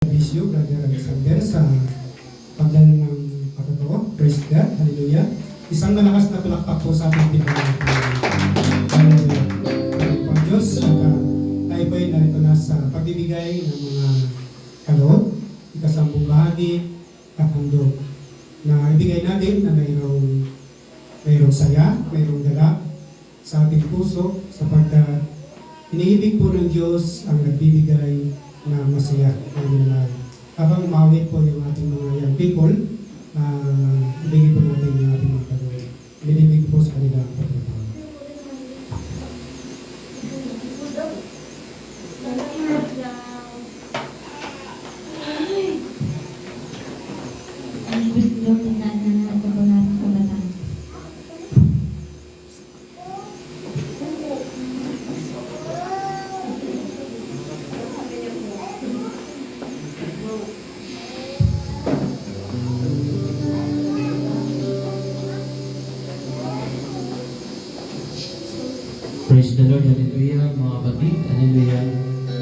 Bisyo, Brother Alexander, sa pagdala ng patotoo. Praise God. Hallelujah. Isang malakas na palakpak po sa ating pinagawin. Hallelujah. Pag Diyos, tayo po ay narito na sa pagbibigay ng mga kaloob, ikasampung bahagi at handog na ibigay natin na mayroong saya, mayroong dala sa ating puso sapagkat iniibig po ng Diyos ang nagbibigay na masaya ng minamahal. Habang umawit po yung ating mga young people, ibigay po natin yung ating mga kaloob. Binibig po sa kanila ang pagkakataon. Praise the Lord, hallelujah, mga kapatid, hallelujah,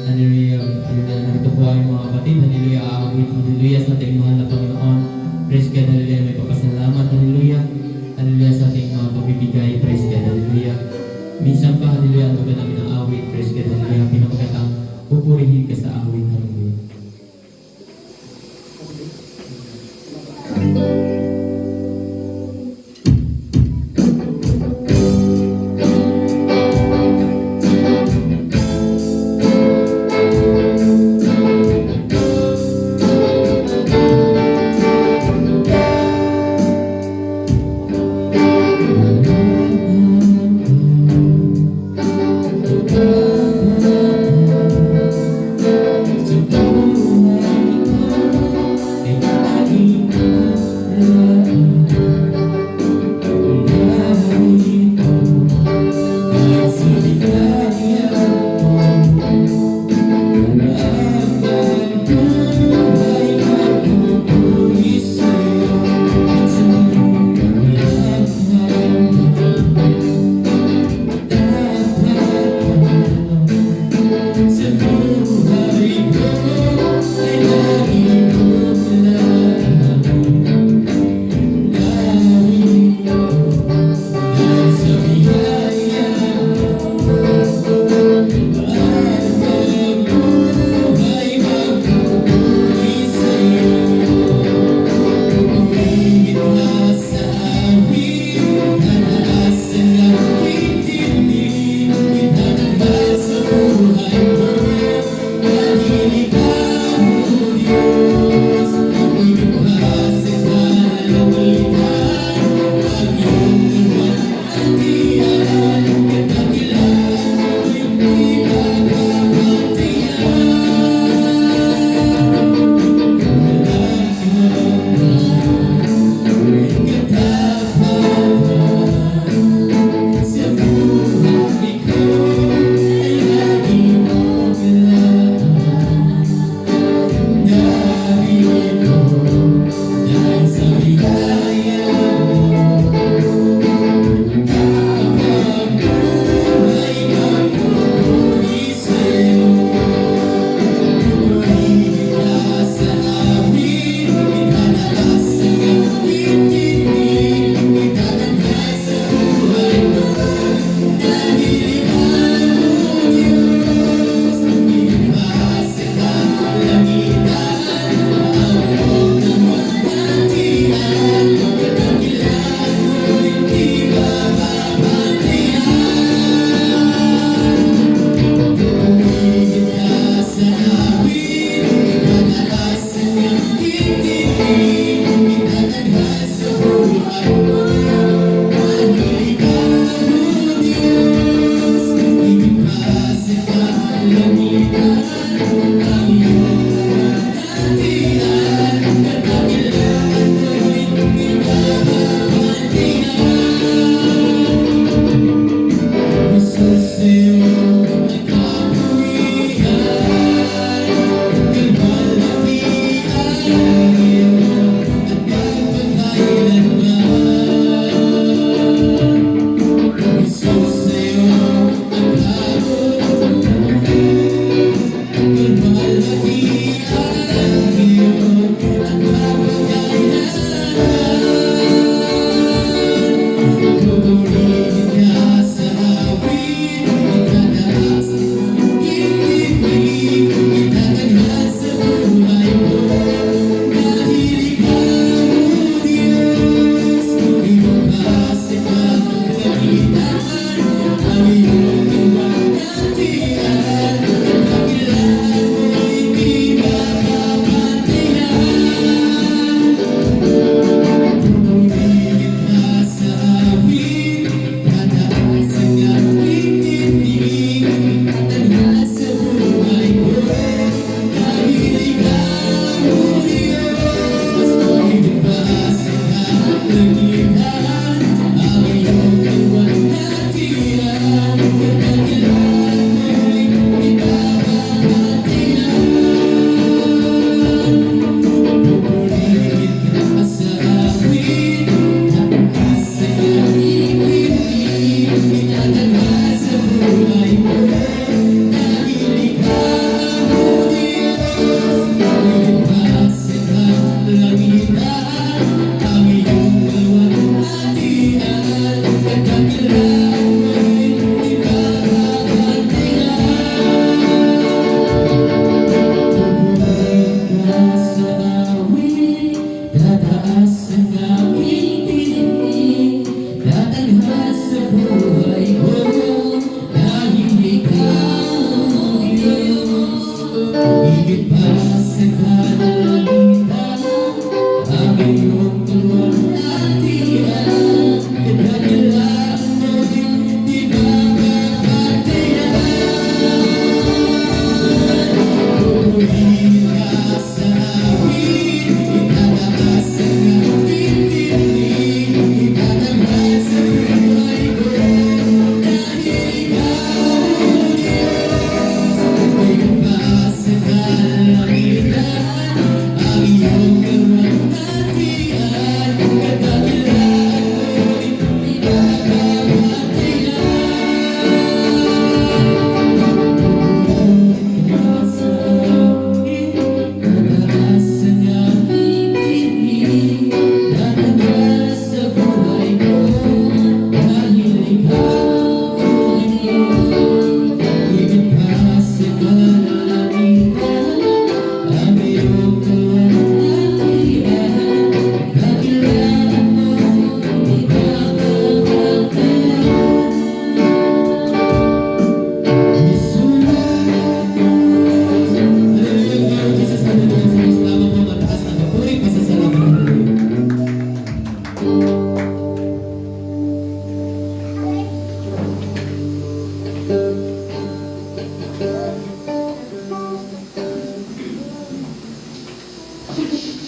hallelujah, hallelujah, narito po ang mga kapatid, hallelujah, aawit, hallelujah, sa ating mahal na Panginoon, praise God, hallelujah, may pagpasalamat, hallelujah, hallelujah, sa ating mga pagbibigay, praise God, hallelujah, minsan pa, hallelujah, ang tugan namin ng awit, praise God, hallelujah, pinapagkatang pupurihin ka sa awit, hallelujah.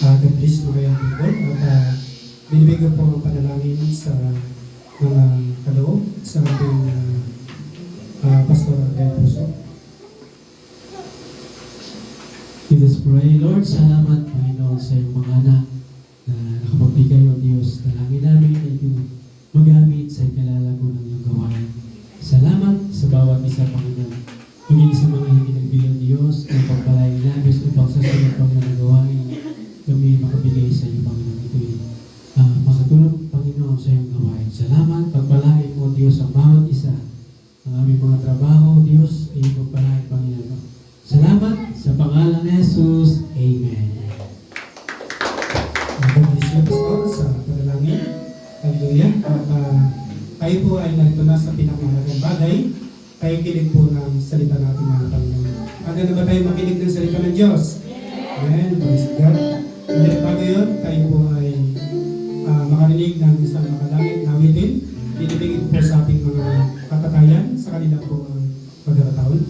God bless mga young people. At binibigay po ang panalangin sa mga kaloob sa ating Pastor Del Puso. Let us pray. Lord, salamat Panginoon sa iyong mga anak na nakapagbigay o Diyos. Dalangin namin na ito magamit sa ikalalago ng iyong gawain. Salamat sa bawat isa Panginoon. Maging sa mga hindi nagbigay Diyos ng pagpalayang labis upang sa sunod Panginoon na gawain kami makabigay sa iyo Panginoon. Ito'y makatulong Panginoon sa iyong gawain. Salamat, pagpalain mo Diyos ang bawat isa. Ang aming mga trabaho Diyos ay pagpalain Panginoon. Salamat sa pangalan ni Jesus. Amen. God bless you, Pastor, sa panalangin. Hallelujah. At tayo po ay narito na sa pinakamahalagang bagay. Tayo kilig po ng salita natin mga Panginoon. Handa na ba tayo makinig ng salita ng Diyos? Amen. Praise God. Ulit bago yun, tayo po ay makarinig ng isang makalangit na awitin. Pinipigit po sa ating mga katatayan sa kanila po ang pagkakataon.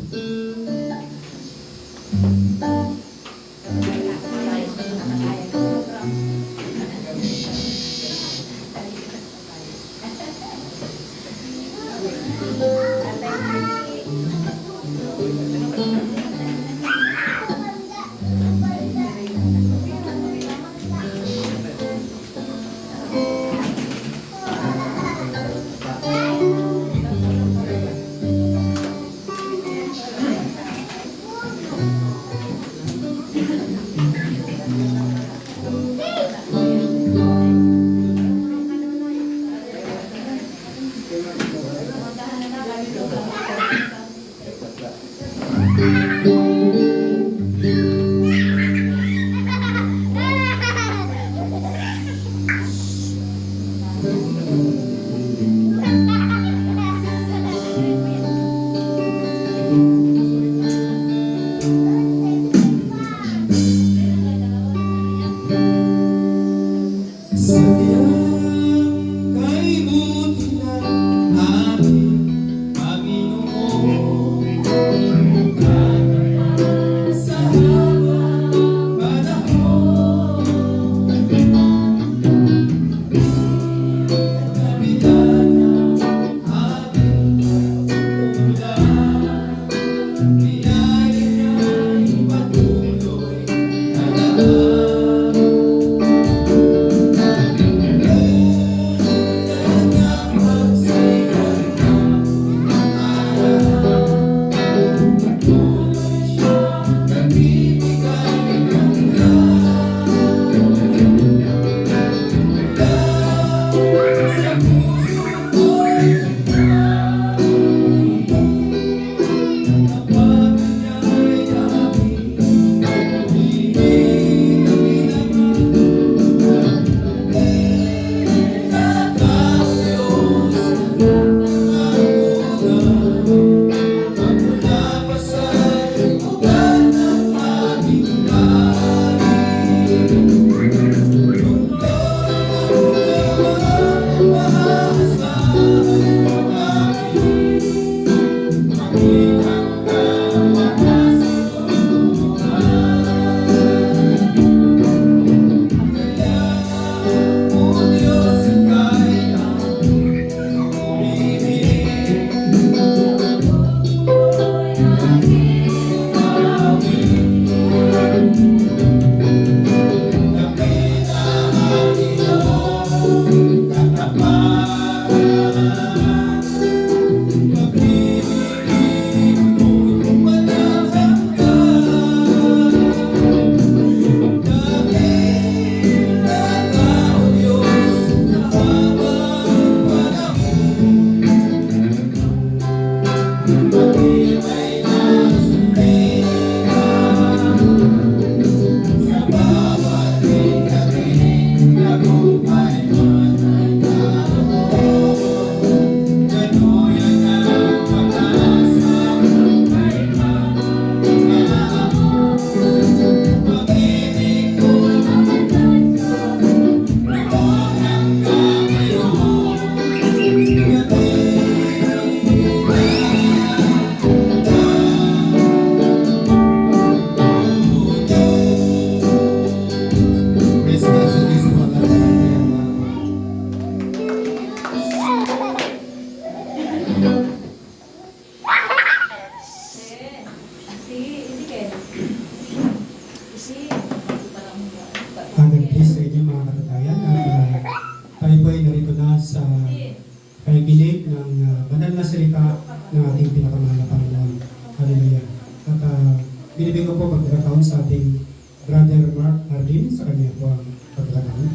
Mark Arlene sa kanya po ang paglalang.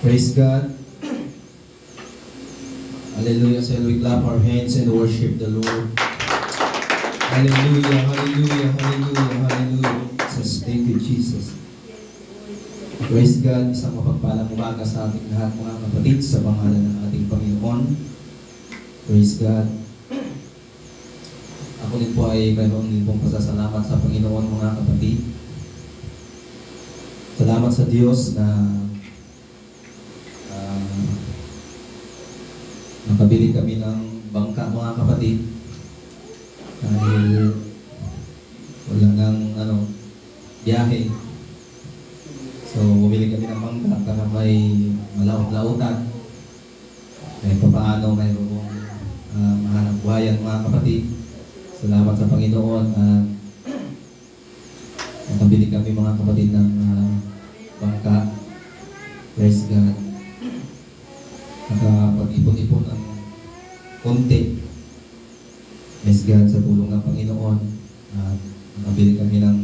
Praise God. Hallelujah. So we clap our hands and worship the Lord. Hallelujah, hallelujah, hallelujah, hallelujah. Jesus, thank you, Jesus. Praise God. Isang mapagpalang umaga sa ating lahat mga kapatid sa pangalan ng ating Panginoon. Praise God. Ako din po ay mayroon din pong pasasalamat sa Panginoon mga kapatid. Salamat sa Diyos na nakabili kami ng bangka mga kapatid dahil wala nang biyahe. So bumili kami ng bangka para may malaot-lautan kahit paano mayroong mahanap buhayan mga kapatid. Salamat sa Panginoon at nakabili kami mga kapatid ng bangka. Praise God. Nakapag-ipon-ipon ng konti. Praise God sa tulong ng Panginoon. At nakabili kami ng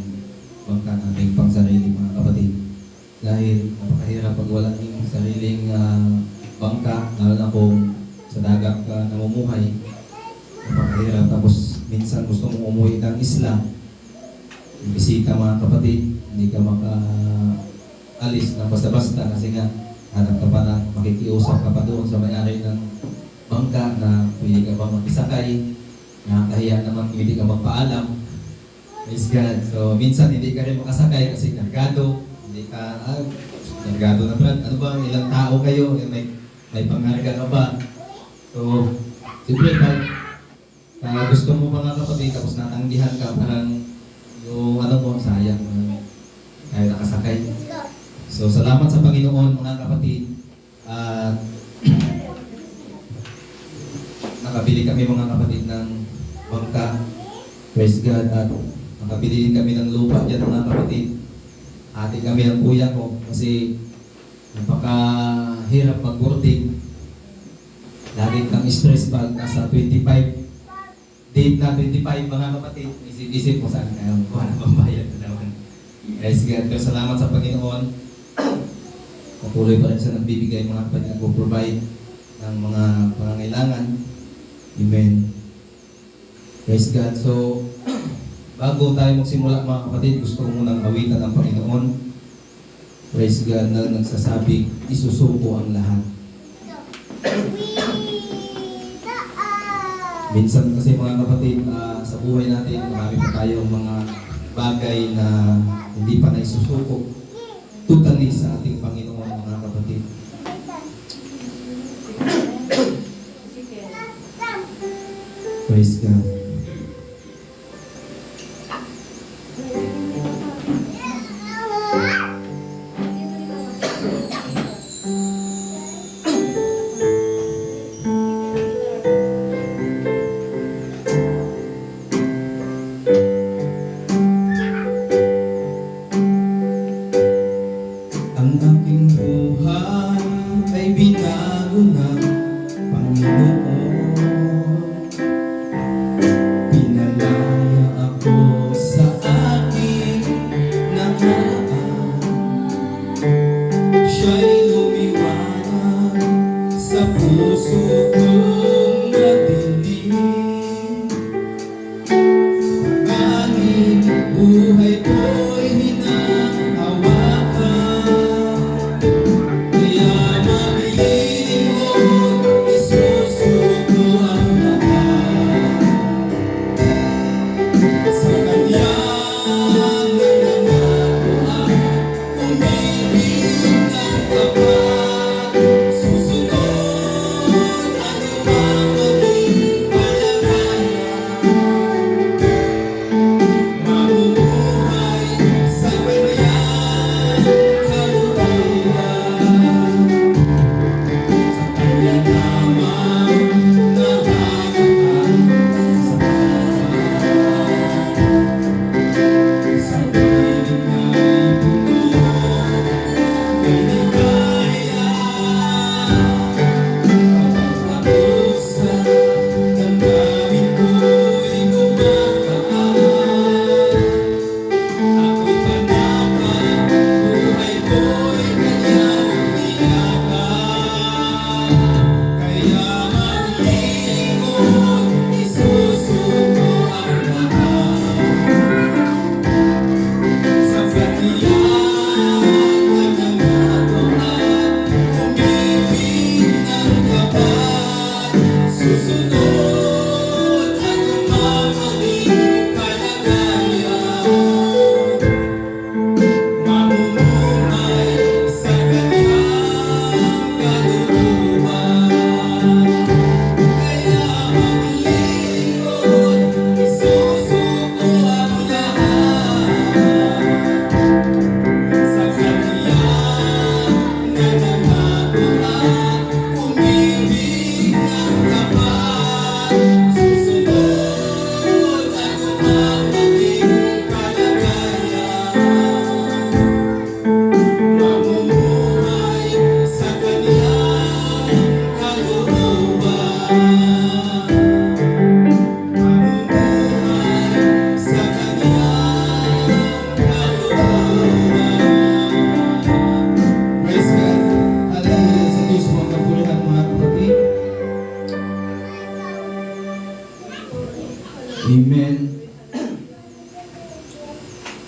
bangka nating pang sarili mga kapatid. Dahil napakahirap pag wala ng sariling bangka, lalo na kung sa dagat ka namumuhay. Napakahirap. Tapos minsan gusto mong umuwi ng isla. Bisita mga kapatid, hindi ka maka-alis na basta-basta kasi nga hanap ka pa na makikiusap ka pa doon sa may-ari ng bangka na pwede ka bang makisakay, nakakahiya naman pwede ka magpaalam. Praise God. So minsan hindi ka rin makasakay kasi kargado, hindi ka, kargado na brad, ano ba, ilang tao kayo, may pangarga ka ba? So, siyempre pag gusto mo mga kapatid, tapos natanggihan ka, parang yung mo, sayang, kaya nakasakay. So, salamat sa Panginoon mga kapatid. At nakabili kami mga kapatid ng bangka. Praise God. At nakabili din kami ng lupa dyan mga kapatid. Ate kami ng kuya ko kasi napakahirap mag-boarding. Lagi kang stress pag nasa 25. Date na 25 mga kapatid. Isip-isip mo saan kayo. Kung ano bang bayad na naman. Praise God. Pero salamat sa Panginoon. Patuloy pa rin siya nagbibigay mga kapatid, nagpo-provide ng mga pangangailangan. Amen. Praise God. So, bago tayo magsimula mga kapatid, gusto ko munang awitan ng Panginoon. Praise God na nagsasabing, isusuko ang lahat. Minsan kasi mga kapatid, sa buhay natin, marami pa tayong mga bagay na hindi pa naisusuko totally sa ating Panginoon mga kapatid. Praise God. Ang aking buhay ay binago ng Panginoon.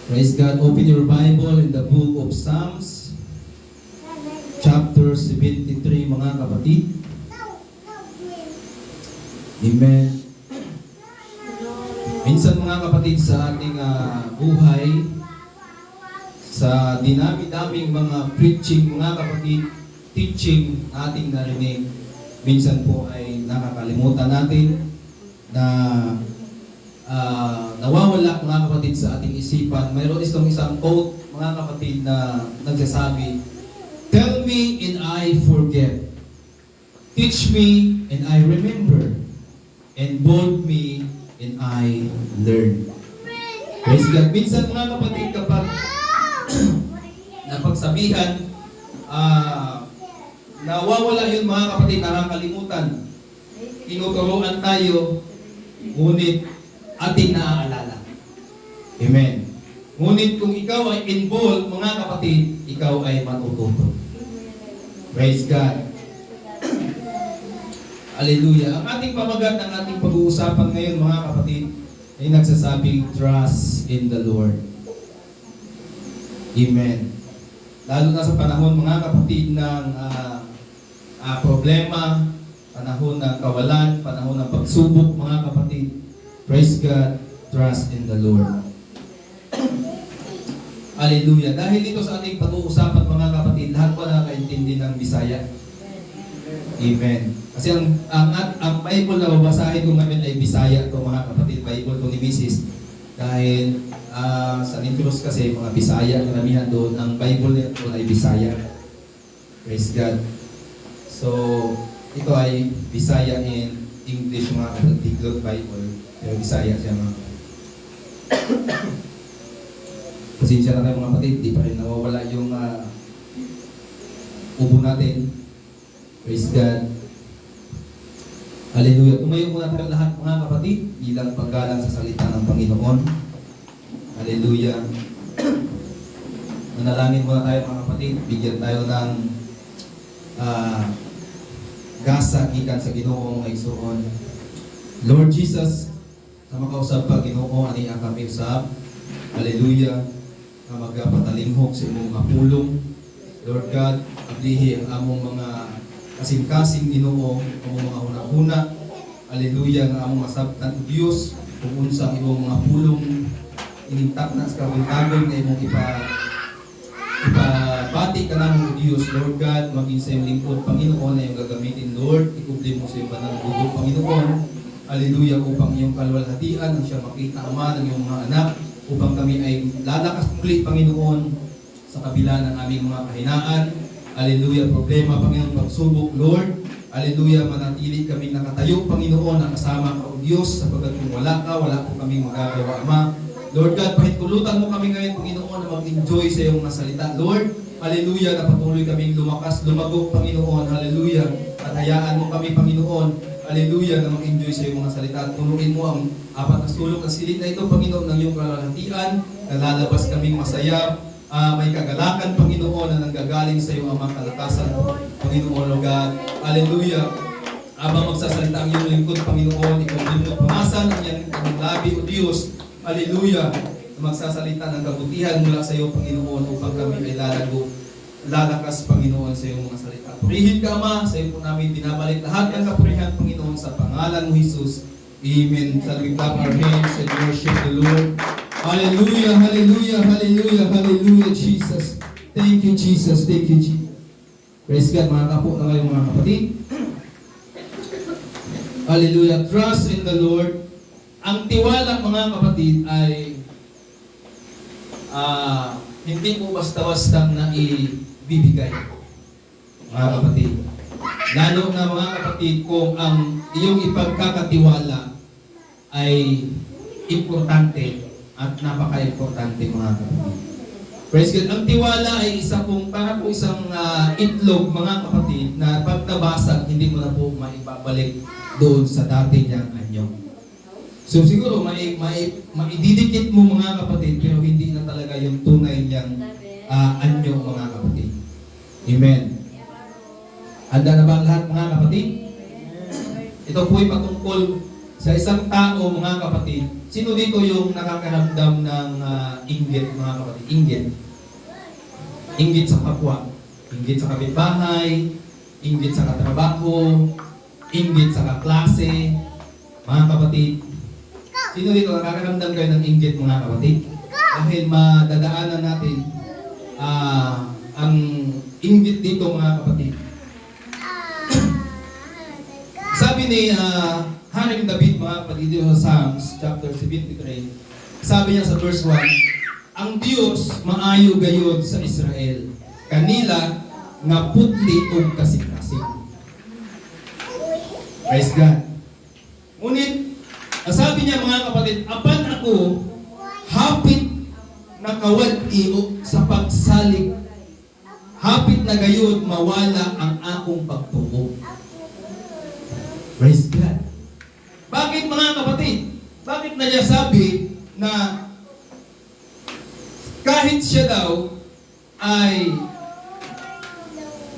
Praise God. Open your Bible in the book of Psalms, chapter 73, mga kapatid. Amen. Minsan mga kapatid sa ating buhay, sa dinami-daming mga preaching, mga kapatid, teaching ating narinig, minsan po ay nakakalimutan natin na nawawala mga kapatid sa ating isipan. Mayroon isang quote mga kapatid na nagsasabi, "Tell me and I forget. Teach me and I remember. And mold me and I learn." Praise God. Minsan mga kapatid, kapag napagsabihan, nawawala yun mga kapatid, nakakalimutan. Tinuturuan tayo, ngunit ating naaalala. Amen. Ngunit kung ikaw ay involved, mga kapatid, ikaw ay matututo. Praise God. Hallelujah. Ang ating pamagat ng ating pag-uusapan ngayon, mga kapatid, ay nagsasabing trust in the Lord. Amen. Lalo na sa panahon, mga kapatid, ng problema, panahon ng kawalan, panahon ng pagsubok, mga kapatid. Praise God, trust in the Lord. Hallelujah. Dahil dito sa ating pag-uusapan, mga kapatid, lahat po nakakaintindi ng Bisaya. Amen. Kasi ang Bible na babasahin ko ngayon ay Bisaya ito, mga kapatid. Bible ito ni Mrs. Dahil sa Negros kasi mga Bisaya, karamihan doon. Ang Bible nito ay Bisaya. Praise God. So, ito ay Bisaya in English, mga kapatid, Bible. Pero Bisaya siya, mga kapatid. Pasensya na kayo, mga kapatid. Di pa rin nawawala yung ubo natin. Praise God. Hallelujah. Tumayo muna tayo lahat, mga kapatid, bilang paggalang sa salita ng Panginoon. Hallelujah. Manalangin muna tayo, mga kapatid. Bigyan tayo ng gasa gikan sa Ginoo nga igsoon. Lord Jesus, sa makausap pa Ginoo ani ang kami usab. Hallelujah. Na magpatalinghok sa imong mga pulong. Lord God, ablihi ang among mga kasing-kasing Ginoo, among mga una-una. Hallelujah, nga among masabtan o Diyos, kung unsa ang imong mga pulong inintak na sa kabuntagon na imong ipabati ka namin o Diyos, Lord God, maging sa iyong lingkod, Panginoon, na iyong gagamitin, Lord, ikubli mo sa iyong banal dugo, Panginoon. Hallelujah, upang iyong kalwalhatian, ang siya makita, Ama, ng iyong mga anak, upang kami ay lalakas muli, Panginoon, sa kabila ng aming mga kahinaan. Hallelujah, problema, Panginoon, pagsubok, Lord. Hallelujah, manatili kami nakatayo, Panginoon, na kasama ka, O Diyos, sapagkat kung wala ka, wala po kami magagawa, Ama. Lord God, pahintulutan mo kami ngayon, Panginoon, na mag-enjoy sa iyong mga salita. Lord, hallelujah, na patuloy kaming lumakas, lumagok, Panginoon, hallelujah. At hayaan mo kami, Panginoon, hallelujah, na mag-enjoy sa iyong mga salita. At punuin mo ang apat na sulok na silid na ito, Panginoon, ng iyong kalalatian, na lalabas kaming masaya, may kagalakan, Panginoon, na nanggagaling sa iyong amang kalakasan, Panginoon, O God. Hallelujah. Habang magsasalita ang iyong lingkod, Panginoon, ikaw din mo pumasan ang iyong labi, O Diyos. Hallelujah. Magsasalita ng kabutihan mula sa iyo, Panginoon, upang kami ay lalakas, Panginoon, sa iyong mga salita. Purihin ka, Ama, sa iyo po namin binabalik lahat ng kapurihan, Panginoon, sa pangalan mo, Jesus. Amen. Shall we clap our hands and worship the Lord? Hallelujah, hallelujah, hallelujah, hallelujah, Jesus. Thank you, Jesus. Thank you, Jesus. Praise God, mga kapo na kayo, mga kapatid. Hallelujah. Trust in the Lord. Ang tiwala, mga kapatid, ay hindi mo basta-bastang na ibibigay, mga kapatid. Lalo na, mga kapatid, kung ang iyong ipagkakatiwala ay importante at napaka-importante, mga kapatid. Praise God. Ang tiwala ay para po isang itlog, mga kapatid, na pag nabasag, hindi mo na po maibabalik doon sa dati niyang anyo. So siguro, maididikit mo, mga kapatid, pero hindi na talaga yung tunay niyang anyo, mga kapatid. Amen. Handa na ba ang lahat, mga kapatid? Ito po'y patungkol Sa isang tao, mga kapatid, sino dito yung nakakaramdam ng inggit, mga kapatid? Inggit. Inggit sa kapwa. Inggit sa kapitbahay. Inggit sa katrabaho. Inggit sa kaklase. Mga kapatid, sino dito nakakaramdam kayo ng inggit, mga kapatid? Dahil madadaanan natin ang inggit dito, mga kapatid. Sabi ni Haring David, mga kapatid, dito sa Psalms chapter 73, sabi niya sa verse 1, ang Diyos maayo gayod sa Israel, kanila nga putli ug kasing-kasing. Praise God. Ngunit, ang sabi niya, mga kapatid, apan ako hapit na kawad-i sa pagsalig, hapit na gayod mawala ang akong pagtuo. Praise God. Bakit, mga kapatid? Bakit na niya sabi na kahit siya daw ay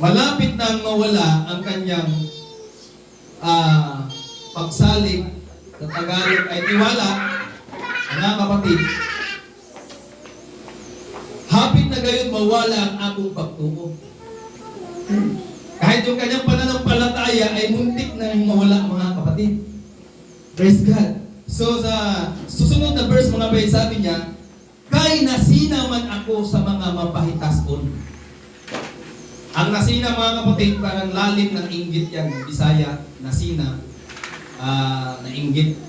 malapit nang mawala ang kanyang pagsalig, sa Tagalog ay tiwala, mga kapatid, hapit na gayon mawala ang akong pagtuo. Kahit yung kanyang pananampalataya ay muntik na mawala, mga kapatid. Praise God. So sa susunod na verse, mga kapatid, sabi niya, kay nasina man ako sa mga mapahitason. Ang nasina, mga kapatid, parang lalim ng inggit yan. Bisaya, nasina, nainggit.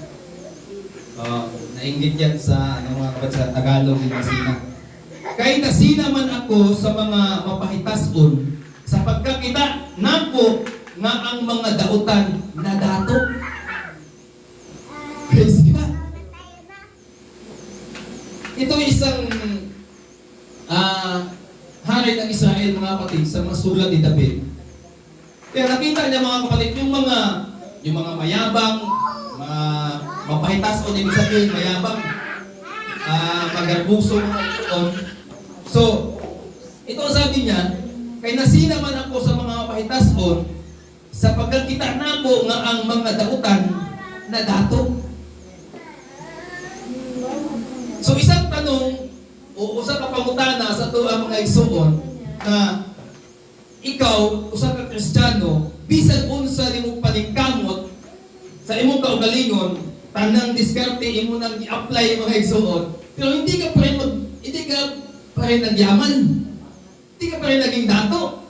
Nainggit yan sa, mga kapatid, sa Tagalog, yung nasina. Kay nasina man ako sa mga mapahitason, sa pagkakita nako nga ang mga dautan na dato. Praise God. Ito isang hari ng Israel, mga kapatid, sa mga sulat ni David. Kaya nakita niya, mga kapatid, yung mga mayabang, mapahitason, ibig sabihin, mayabang, magarbuso, so, ito ang sabi niya, kay nasina man ako sa mga mapahitason, sa pagkakita nako nga ang mga dautan na dato. So isang tanong o usa ka pangutana sa tuwa mga igsoon na ikaw usa ka Kristiyano, bisan unsa nimo paningkamot sa imong kaugalingon, tanang diskarte imo nang i-apply mga igsoon, pero hindi ka pa rin nagyaman. Hindi ka pa rin naging dato.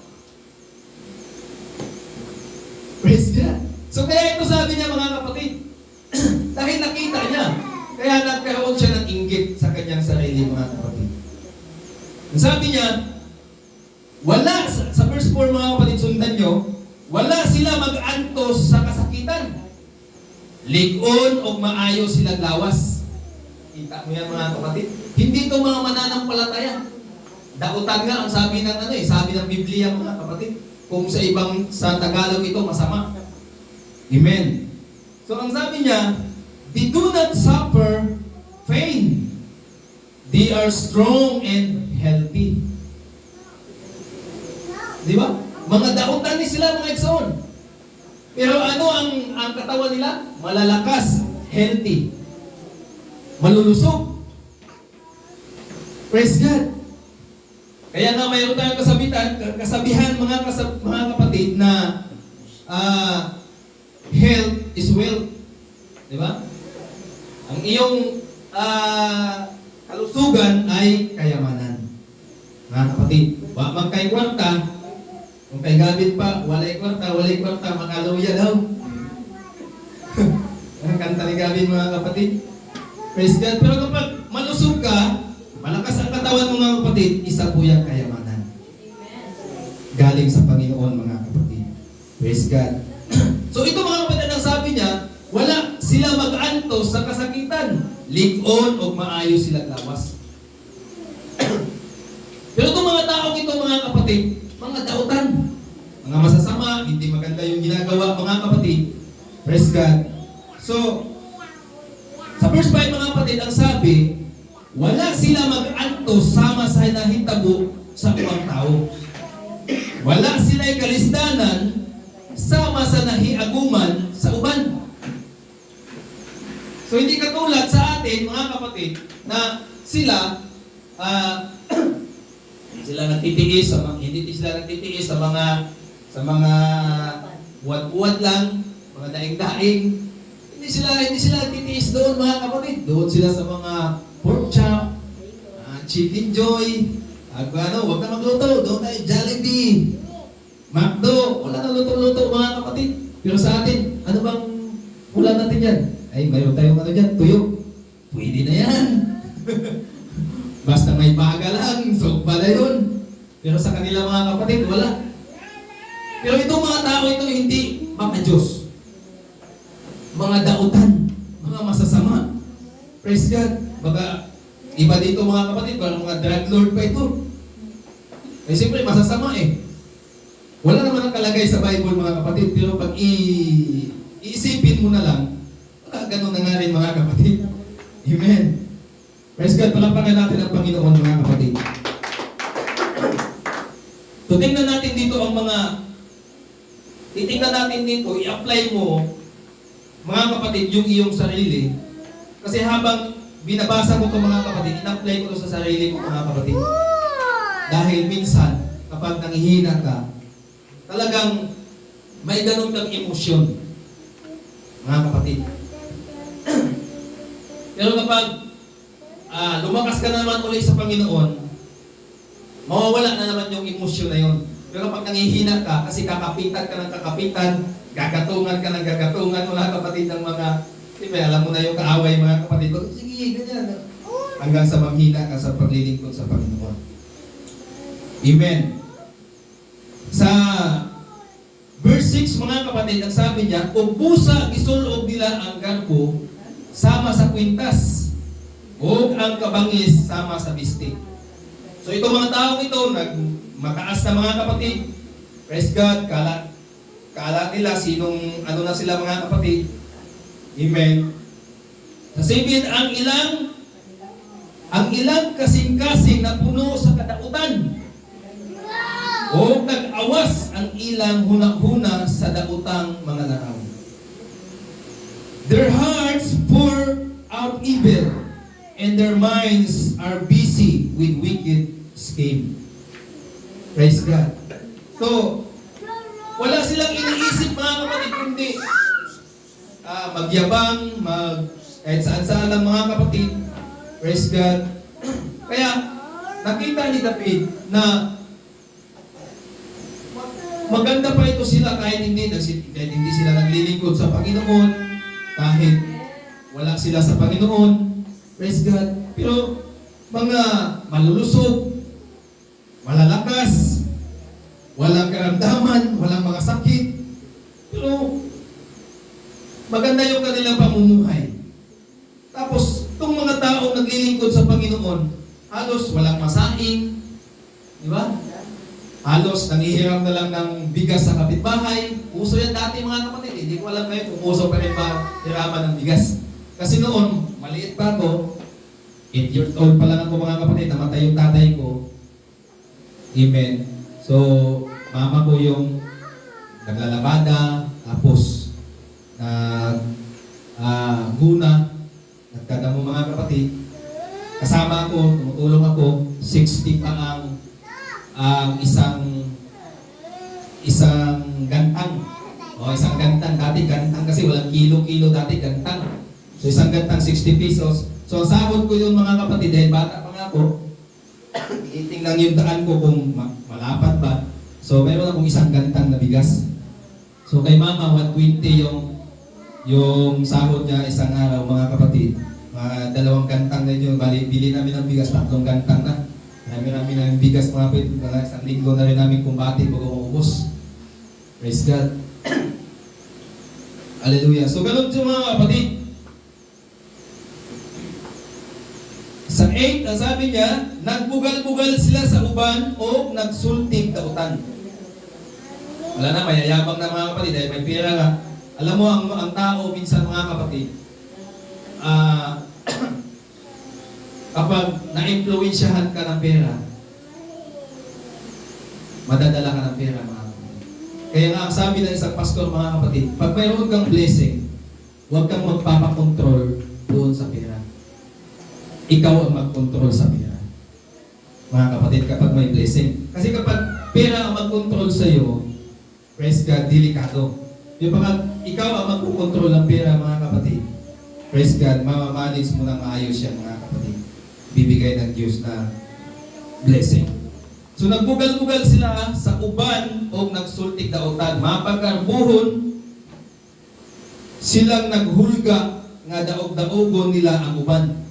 Praise God. So kaya ito sabi niya, mga kapatid, dahil nakita niya, kaya nagkaroon siya ng inggit sa kanyang sarili, mga kapatid. Sabi niya, wala, sa verse 4, mga kapatid, sundan nyo, wala sila mag-antos sa kasakitan. Ligon o maayo sila lawas. Kita mo yan, mga kapatid. Hindi ito mga mananampalataya. Dautan nga ang sabi ng sabi ng Biblia, mga kapatid. Kung sa Tagalog ito masama. Amen. So ang sabi niya, they do not suffer pain. They are strong and healthy. Di ba? Mga dautan ni sila, mga igsoon. Pero ano ang katawan nila? Malalakas, healthy. Malulusog. Praise God. Kaya nga mayroon tayong kasabihan, mga kapatid, na health is wealth. Di ba? Ang iyong kalusugan ay kayamanan. Mga kapatid, wa man kay kwarta, kung kay gabit pa, walay kwarta, makaluya daw. Ang kanta ni Gavin, mga kapatid. Praise God. Pero kapag malusog ka, malakas ang katawan mo, mga kapatid, isa po yung kayamanan. Galing sa Panginoon, mga kapatid. Praise God. So ito, mga kapatid, ang sabi niya, wala sila mag-antos sa kasakitan. Ligon o maayo sila lawas. Pero itong mga taong ito, mga kapatid, mga dautan, mga masasama, hindi maganda yung ginagawa, mga kapatid. Praise God. So, sa verse 5, mga kapatid, ang sabi, wala sila mag-antos sama sa nahitabo sa ibang tao. Wala sila'y kalisdanan sama sa nahiaguman sa uban. So hindi katulad sa atin, mga kapatid, na sila, sila nagtitiis sa mga, hindi sila nagtitiis sa mga uwad-uwad lang, mga daing-daing. Hindi sila nagtitiis doon, mga kapatid. Doon sila sa mga pork chop, chicken joy, wag na magluto, doon tayo Jollibee, McDo, wala na luto-luto, mga kapatid. Pero sa atin, ano bang ulam natin yan? Ay, mayroon tayong ano dyan, tuyo. Pwede na yan. Basta may baga lang, sogba na yun. Pero sa kanila, mga kapatid, wala. Pero itong mga tao ito, hindi mga Diyos. Mga dautan, mga masasama. Praise God. Iba dito, mga kapatid, parang mga drug lord pa ito. Eh, siyempre, masasama eh. Wala naman ang kalagay sa Bible, mga kapatid, pero pag iisipin mo na lang, ganun na nga rin, mga kapatid. Amen. Praise God, palapakan natin ang Panginoon, mga kapatid. So, tingnan natin dito ang titingnan natin dito, i-apply mo, mga kapatid, yung iyong sarili. Kasi habang binabasa ko ito, mga kapatid, in-apply ko ito sa sarili ko, mga kapatid. Dahil minsan, kapag nanghihina ka, talagang may ganun kang emosyon, mga kapatid. Pero kapag lumakas ka naman ulit sa Panginoon, mawawala na naman yung emosyon na yun. Pero kapag nanghihina ka, kasi kakapitan ka ng kakapitan, gagatungan ka ng gagatungan, mga kapatid ng mga, alam mo na yung kaaway, mga kapatid, sige, ganyan. Hanggang sa manghina ka sa paglilingkod sa Panginoon. Amen. Sa verse 6, mga kapatid, ang sabi niya, "Ug busa gisulog nila ang garbo sama sa kwintas, ug ang kabangis sama sa bistig." So itong mga taong ito, makaas na, mga kapatid. Praise God, kala nila ano na sila, mga kapatid. Amen. Sasabihin, ang ilang kasing-kasing na puno sa kadautan, o nag-awas ang ilang huna-huna sa dautang mga laraw. Their hearts pour out evil, and their minds are busy with wicked scheme. Praise God. So, wala silang iniisip, mga kapatid, kundi magyabang, kahit saan-saan lang, mga kapatid. Praise God. Kaya, nakita ni David na maganda pa ito sila kahit hindi sila naglilingkod sa Panginoon, kahit wala sila sa Panginoon. Praise God. Pero mga malulusog, malalakas, walang karamdaman, walang mga sakit. Pero maganda yung kanilang pamumuhay. Tapos, itong mga taong naglilingkod sa Panginoon, halos walang masaing, di ba? Halos nangihiram na lang ng bigas sa kapitbahay. Uso yan dati, mga kapatid. Hindi ko alam ngayon kung uso pa rin ba hiraman ng bigas. Kasi noon, maliit pa ako, 8 years old pa lang ako, mga kapatid, namatay yung tatay ko. Amen. So, mama ko yung naglalabada, tapos guna, nagkadamo, mga kapatid. Kasama ako, tumutulong ako, 60 pa ang isang gantang. Isang gantang. Dati gantang kasi walang kilo-kilo dati, gantang. So isang gantang 60 pesos. So sahod ko yung, mga kapatid, dahil bata pa nga ako, itingnan yung daan ko kung malapad ba. So meron akong isang gantang na bigas. So kay mama, 120 yung sahod niya isang araw, mga kapatid. Mga 2 gantang na yun. Bili namin ng bigas, 3 gantang na. Marami ng bigas, mga kapatid. Isang linggo na rin namin kumbati bago maubos. Praise God. Hallelujah. So ganun siya, mga kapatid. Sa 8, ang sabi niya, nagbugal-bugal sila sa uban o nagsultig dautan. Wala na, mayayabang na, mga kapatid, dahil may pera ka. Alam mo, ang tao minsan, mga kapatid, kapag na-influensyahan ka ng pera, madadala ka ng pera, mga kapatid. Kaya nga, ang sabi ng isang pastor, mga kapatid, pag mayroon kang blessing, huwag kang magpapakontrol doon sa pera. Ikaw ang mag-control sa pera. Mga kapatid, kapag may blessing. Kasi kapag pera ang mag-control sa iyo, praise God, delikado. Yung pag ikaw ang mag-control ng pera, mga kapatid, praise God, mamamanage mo na maayos yan, mga kapatid. Bibigay ng Diyos na blessing. So nagbugal-bugal sila sa uban o nagsultik daotan. Mapagkarbuhon, silang naghulga nga daog-daogon nila ang uban.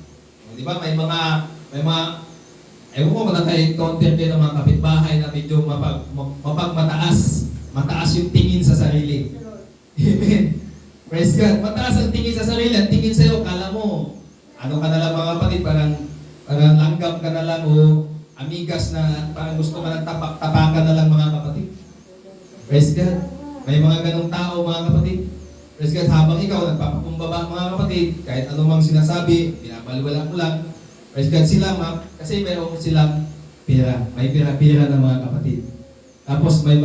O, di ba? May mga, ewan ko kung naka-encounter din ng mga kapitbahay na medyo mapagmataas. Mataas yung tingin sa sarili. Amen. Praise God. Mataas ang tingin sa sarili. Ang tingin sa'yo, kala mo, ano ka na lang mga kapatid, parang langgam ka na lang o amigas na parang gusto ka ng tapakan na lang mga kapatid. Praise God. May mga ganong tao mga kapatid. Praise God, habang ikaw nagpapakumbaba mga kapatid, kahit anumang sinasabi, pinapaliwala mo lang. Praise God sila, kasi mayroon silang pera. May pera-pera na mga kapatid. Tapos may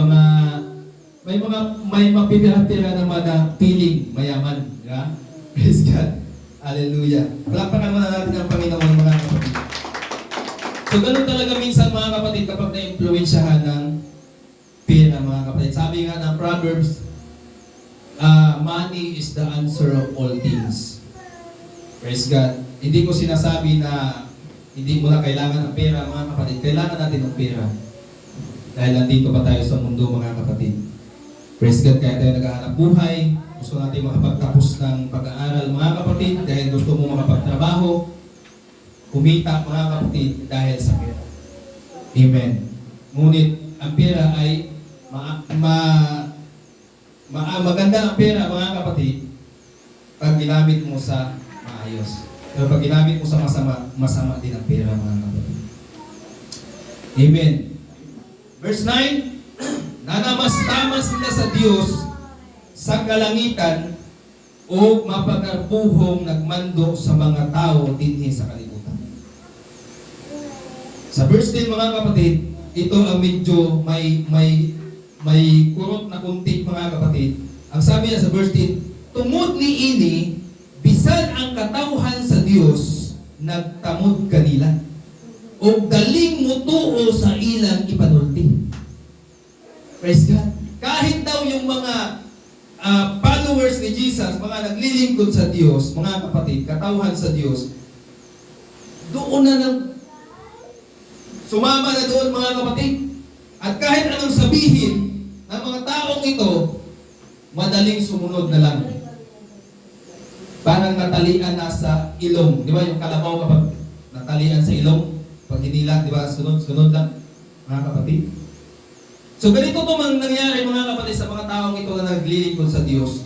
mapipira-pira na mga piling mayaman. Yeah? Praise God. Hallelujah. Palakpakan muna natin ang Panginoon mga kapatid. So ganun talaga minsan mga kapatid kapag na-influensyahan ng pera mga kapatid. Sabi nga ng Proverbs, money is the answer of all things. Praise God. Hindi ko sinasabi na hindi mo na kailangan ng pera mga kapatid. Kailangan natin ng pera. Dahil nandito pa tayo sa mundo mga kapatid. Praise God, kaya tayo naghahanap buhay. Gusto natin makapagtapos ng pag-aaral mga kapatid. Dahil gusto mo makapagtrabaho. Kumita mga kapatid dahil sa pera. Amen. Ngunit ang pera ay maganda ang pera mga kapatid pag ginamit mo sa maayos. Pero pag ginamit mo sa masama, masama din ang pera mga kapatid. Amen. Verse 9, nanamas-tamas nila sa Diyos sa kalangitan o mapagarbuhong nagmando sa mga tao dinhi sa kalibutan. Sa verse 10 mga kapatid, ito ang medyo may kurot na kuntik mga kapatid. Ang sabi niya sa verse 10, tungod ni ini, bisan ang katawhan sa Dios, nagtamod kanila. O galing mutuo sa ilang ipanulti. Praise God. Kahit daw yung mga followers ni Jesus, mga naglilingkod sa Diyos, mga kapatid, katawhan sa Diyos, doon na nang sumama na doon mga kapatid. At kahit anong sabihin ng mga taong ito, madaling sumunod na lang. Parang natalian na sa ilong. Di ba yung kalabaw kapag natalian sa ilong? Pag hinila, di ba? Sunod lang. Mga kapatid. So ganito po mang nangyari mga kapatid sa mga taong ito na naglilingkod sa Diyos.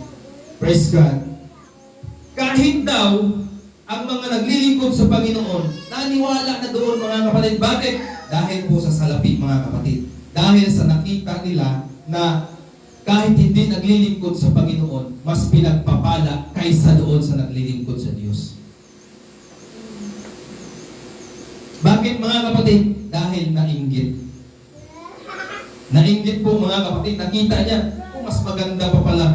Praise God. Kahit daw ang mga naglilingkod sa Panginoon, naniwala na doon mga kapatid. Bakit? Dahil po sa salapi mga kapatid. Dahil sa nakita nila na kahit hindi naglilingkod sa Panginoon, mas pinagpapala kaysa doon sa naglilingkod sa Diyos. Bakit mga kapatid? Dahil nainggit. Nainggit po mga kapatid, nakita niya, mas maganda pa pala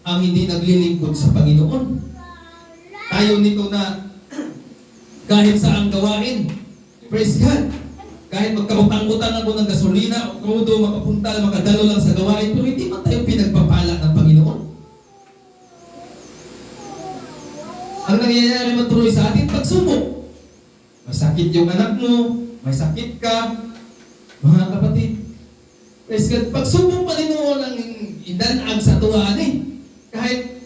ang hindi naglilingkod sa Panginoon. Tayo nito na kahit saan gawain, praise God, kahit magkautang-utang ako ng gasolina, o krudo, makapunta, makadalo lang sa gawain, pero hindi man tayo pinagpapala ng Panginoon. Ang nangyayari man tuloy sa atin, pagsubok. May sakit yung anak mo, may sakit ka, mga kapatid. Praise God, pagsubok pa rin mo ng indanag sa tuwaan eh. Kahit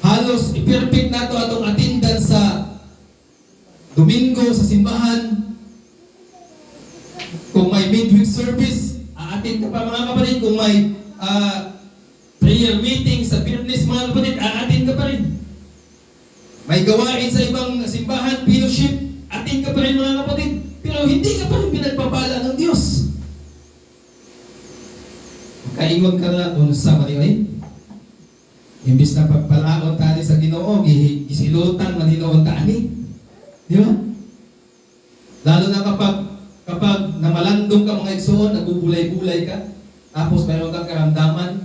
halos i-perfect na ito atong attendance sa Domingo, sa simbahan. Kung may midweek service, aatin ka pa mga kapatid. Kung may prayer meeting sa Biyernes mga kapatid, aatin ka pa rin. May gawain sa ibang simbahan, fellowship, atin ka pa rin mga kapatid. Pero hindi ka pa rin pinagpapala ng Diyos. Kaingon ka na kung sa maniway. Imbis na pagpalaon tani sa Ginoo, gisilutan maninoon tani. Di ba? Lalo na kapag namalandong ka mga igsoon, nagbubulay-bulay ka, tapos mayroon kang karamdaman,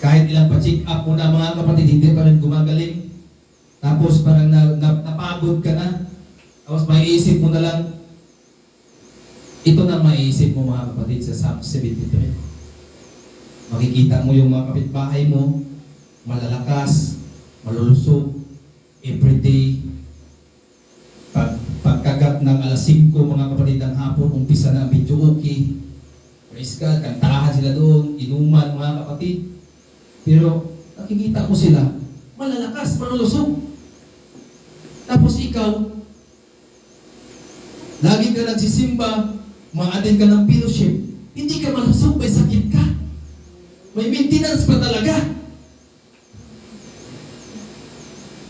kahit ilang pa-check up mo na mga kapatid, hindi pa rin gumagaling, Tapos parang napagod ka na. Tapos maiisip mo na lang, ito na maiisip mo mga kapatid sa Psalm 73. Makikita mo yung mga kapitbahay mo, malalakas, malulusog, everyday. Pagkagat ng alas 5 mga kapatid ng hapon, umpisa na ang video okay. Praise God, kantahan sila doon, inuman mga kapatid. Pero nakikita mo sila, malalakas, malulusog. Tapos ikaw, lagi ka nagsisimba, ma-attend ka ng fellowship, hindi ka malusog, may sakit ka. May maintenance pa talaga.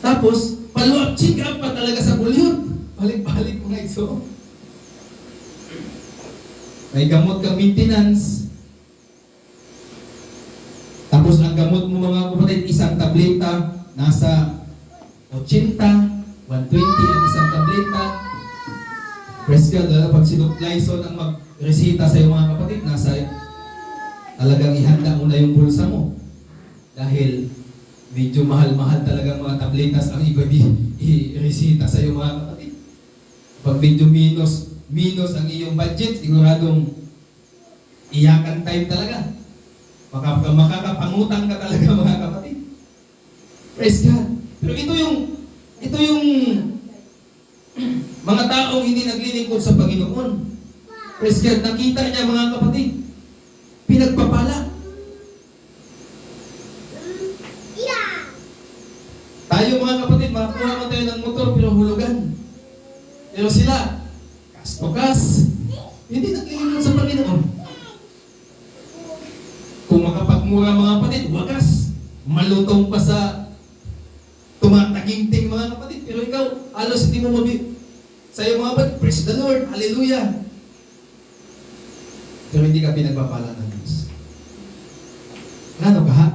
Tapos, follow-up check-up pa talaga sa bulyot. Balik-balik mga iso. May gamot kang maintenance. Tapos ang gamot mo mga kapatid, isang tableta, nasa 80, 120 ang isang tableta. Praise God, lalo pag sinuklayson ang mag-resita sa iyo mga kapatid, nasa talagang ihanda mo na yung bulsa mo. Dahil medyo mahal-mahal talaga mga tabletas ang iba i-resita sa iyo mga kapatid. Pag medyo minus ang iyong budget, siguradong iyakan time talaga. Makakapangutang ka talaga mga kapatid. Praise God. Pero ito yung mga taong hindi naglilingkod sa Panginoon. Praise God. Nakita niya mga kapatid, pinagpapala. Tayo mga kapatid, makakuha mo tayo ng motor pero hulugan. Pero sila, kas. Hindi naglilingkod sa Panginoon. Kung makapagmura mga kapatid, wagas. Malutong pa sa tumataginting mga kapatid. Pero ikaw, halos hindi mo sa iyo mga kapatid, praise the Lord, hallelujah. Pero hindi ka pinagpapala ng Diyos. Ano ka ha?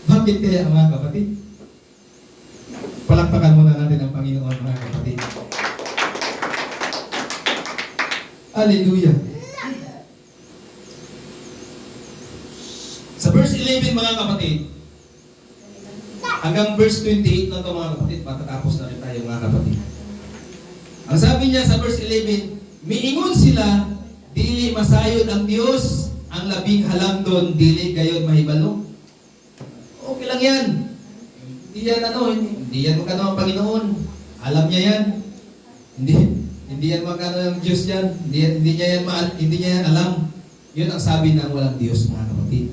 Bakit kaya mga kapatid? Palakpakan muna natin ang Panginoon mga kapatid. Hallelujah. Sa verse 11 mga kapatid, hanggang verse 28 lang ito mga kapatid, matatapos na rin tayo mga kapatid. Ang sabi niya sa verse 11, miingon sila, dili masayod ang Diyos, ang labing halamdon, dili gayon mahibalo. Okay lang yan. Hindi yan magkano ang Panginoon. Alam niya yan. Hindi yan magkano ang Diyos yan. Hindi niya yan alam. Yun ang sabi ng walang Diyos mga kapatid.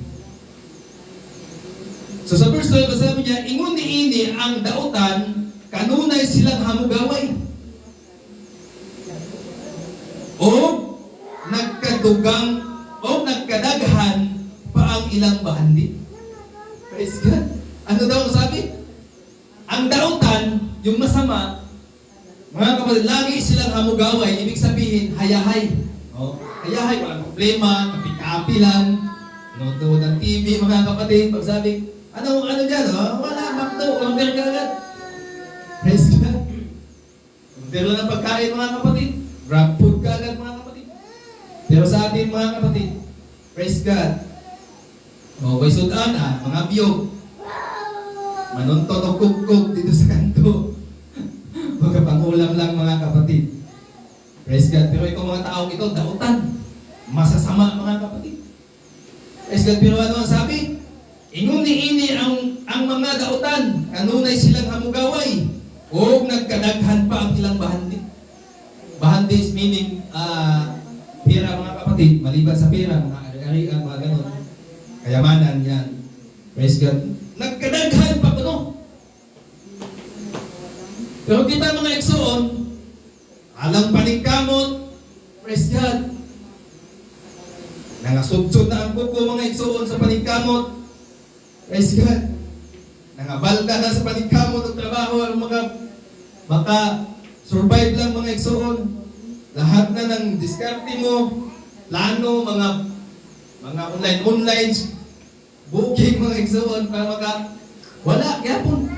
So sa verse 12, sabi niya, ingon ni ini ang dautan, kanunay silang hamugaway. O nagkadaghan pa ang ilang bahandi. Praise God. Ano daw ang sabi? Ang dautan, yung masama, mga kapatid, lagi silang hamugaway, ibig sabihin, hayahay. Hayahay, walang problema, kapi-kapi lang, nood ng TV, mga kapatid, pag sabi, ano dyan, wala, makdo, order ka agad. Praise God. Order lang ng pagkain, mga kapatid. Grab food ka agad, mga kapatid. Pero sa atin, mga kapatid, praise God. May sudan, mga biyog. Manunton o kugkog dito sa kanto. Magkapangulam lang, mga kapatid. Praise God. Pero itong mga taong ito, dautan. Masasama, mga kapatid. Praise God. Pero ano ang sabi? Ingon ni ini ang mga dautan, kanunay silang hamugaway, o nagkadaghan pa ang ilang bahandi. Bahandi is meaning, pera mga kapatid, maliban sa pera, mga ari-arian, mga ganon. Kayamanan yan. Praise God. Nagkadaghan pa kuno. Pero kita mga igsoon, alang paningkamot, praise God. Nangasubsod na ang buko mga igsoon sa paningkamot. Praise God. Nangabalda na sa paningkamot ng trabaho, maka survive lang mga igsoon. Lahat na ng diskarte mo, plano, mga online, booking mga igsoon para wala, gyapon.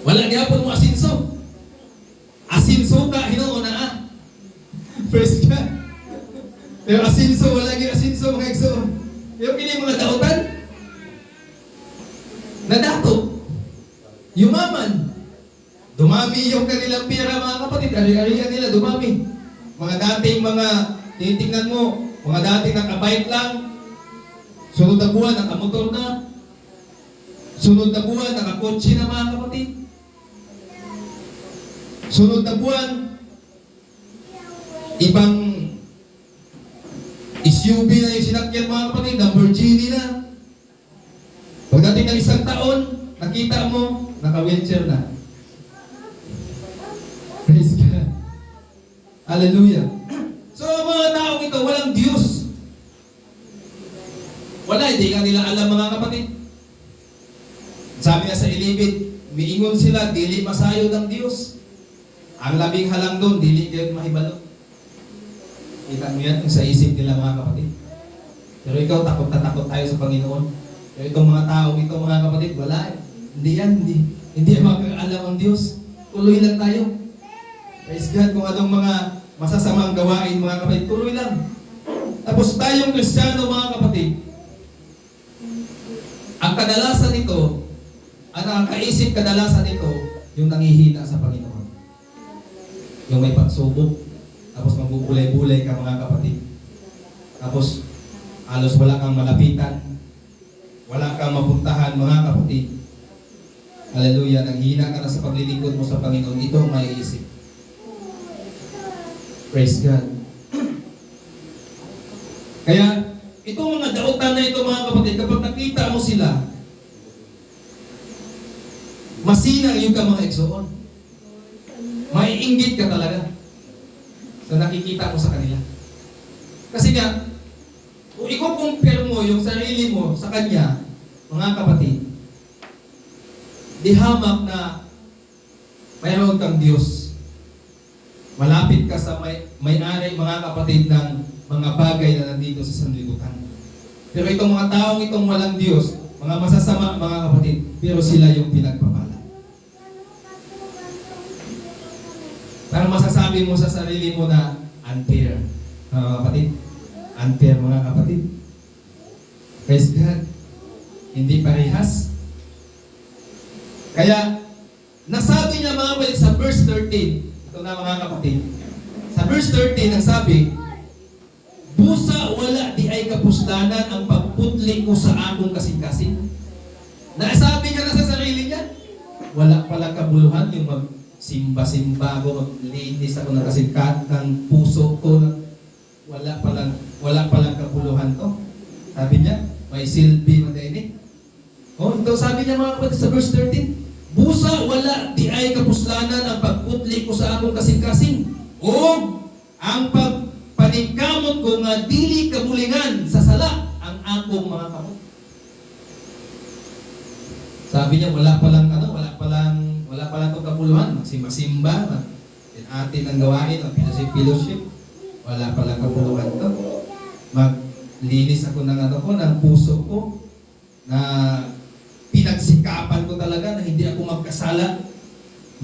Wala gyapon mo asinso. Asinso ka, hinuon na Praise God. Pero asinso, wala gyud asinso mga igsoon. Pero kini mga dautan, yumaman. Dumami yung kanilang pera, mga kapatid. Ari-arian nila, dumami. Mga dating titingnan mo, mga dating nakabike lang, sunod na buwan, nakamotor na. Sunod na buwan, nakakotse na, mga kapatid. Sunod na buwan, ibang SUV na yung sinakyan, mga kapatid, Lamborghini na. Pagdating ng isang taon, nakita mo, naka-wheelchair na. Praise God. Hallelujah. So, mga taong ito, walang Diyos. Wala, hindi nga nila alam, mga kapatid. Sabi nga sa ilibid, umiingon sila, dili masayo ng Diyos. Ang labing halang doon, dili kayo mahibalo. Kita mo yan sa isip nila, mga kapatid. Pero ikaw, takot na takot tayo sa Panginoon. Pero itong mga taong ito, mga kapatid, wala eh. Hindi yan, hindi makakaalam ang Diyos. Tuloy lang tayo. Praise God, kung anong mga masasamang gawain, mga kapatid, tuloy lang. Tapos tayong Kristiyano, mga kapatid, ang kadalasan nito, ang nakakaisip kadalasan nito, yung nangihina sa Panginoon. Yung may pagsubok, tapos magbubulay-bulay ka, mga kapatid. Tapos, halos wala kang malapitan, wala kang mapuntahan, mga kapatid. Hallelujah, nanghina ka na sa paglilingkod mo sa Panginoon, ito ang maiisip. Praise God. Kaya, itong mga dautan na ito, mga kapatid, kapag nakita mo sila, masinang yung ka mga igsoon. Maiinggit ka talaga sa nakikita mo sa kanila. Kasi nga, kung i-compare mo yung sarili mo sa kanya, mga kapatid, di hamak na mayroon kang Diyos. Malapit ka sa may-ari, mga kapatid, ng mga bagay na nandito sa sanlibutan. Pero itong mga taong itong walang Diyos, mga masasama, mga kapatid, pero sila yung pinagpapala. Parang masasabi mo sa sarili mo na unfair, mga kapatid. Unfair, mga kapatid. Praise God. Hindi parehas. Kaya, nasabi niya, mga kapatid, sa verse 13, ito na, mga kapatid. Sa verse 13, ang sabi, busa wala di ay kapuslanan ang pagputli ko sa akong kasing-kasing. Nasabi niya na sa sarili niya, wala palang kabuluhan yung magsimba-simba ako, maglinis ako ng kasingkat ng puso ko. Wala palang kabuluhan to. Sabi niya, may silbi madainig. Oh, ito sabi niya, mga kapatid, sa verse 13, busa wala di ay kapuslanan ang pagputli ko sa akong kasing-kasing o ang pagpaningkamot ko nga dili kabulingan sa sala ang akong mga kamot. Sabi niya wala palang itong kapuluhan, magsimba-simba, atin ang gawain, ang fellowship, wala palang kapuluhan to. Maglinis ako ng puso ko na pinagsikapan ko talaga na hindi ako magkasala.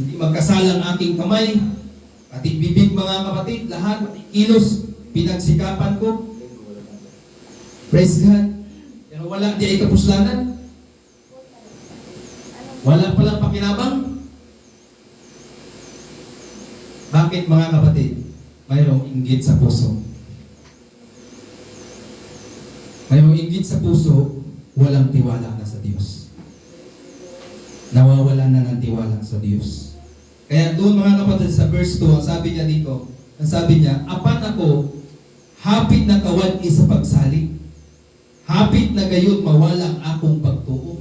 Hindi magkasala ang aking kamay, pati bibig, mga kapatid, lahat, pati kilos, pinagsikapan ko. Praise God. Pero wala, di ay kapuslanan. Wala palang pakinabang. Bakit, mga kapatid? Mayroong inggit sa puso. Mayroong inggit sa puso, walang tiwala na sa Diyos. Nawawala na ng tiwala sa Diyos. Kaya doon, mga kapatid, sa verse 2, ang sabi niya dito, ang sabi niya, apat ako, hapit na kawad sa pagsalig, hapit na gayon mawalang akong pagtuo.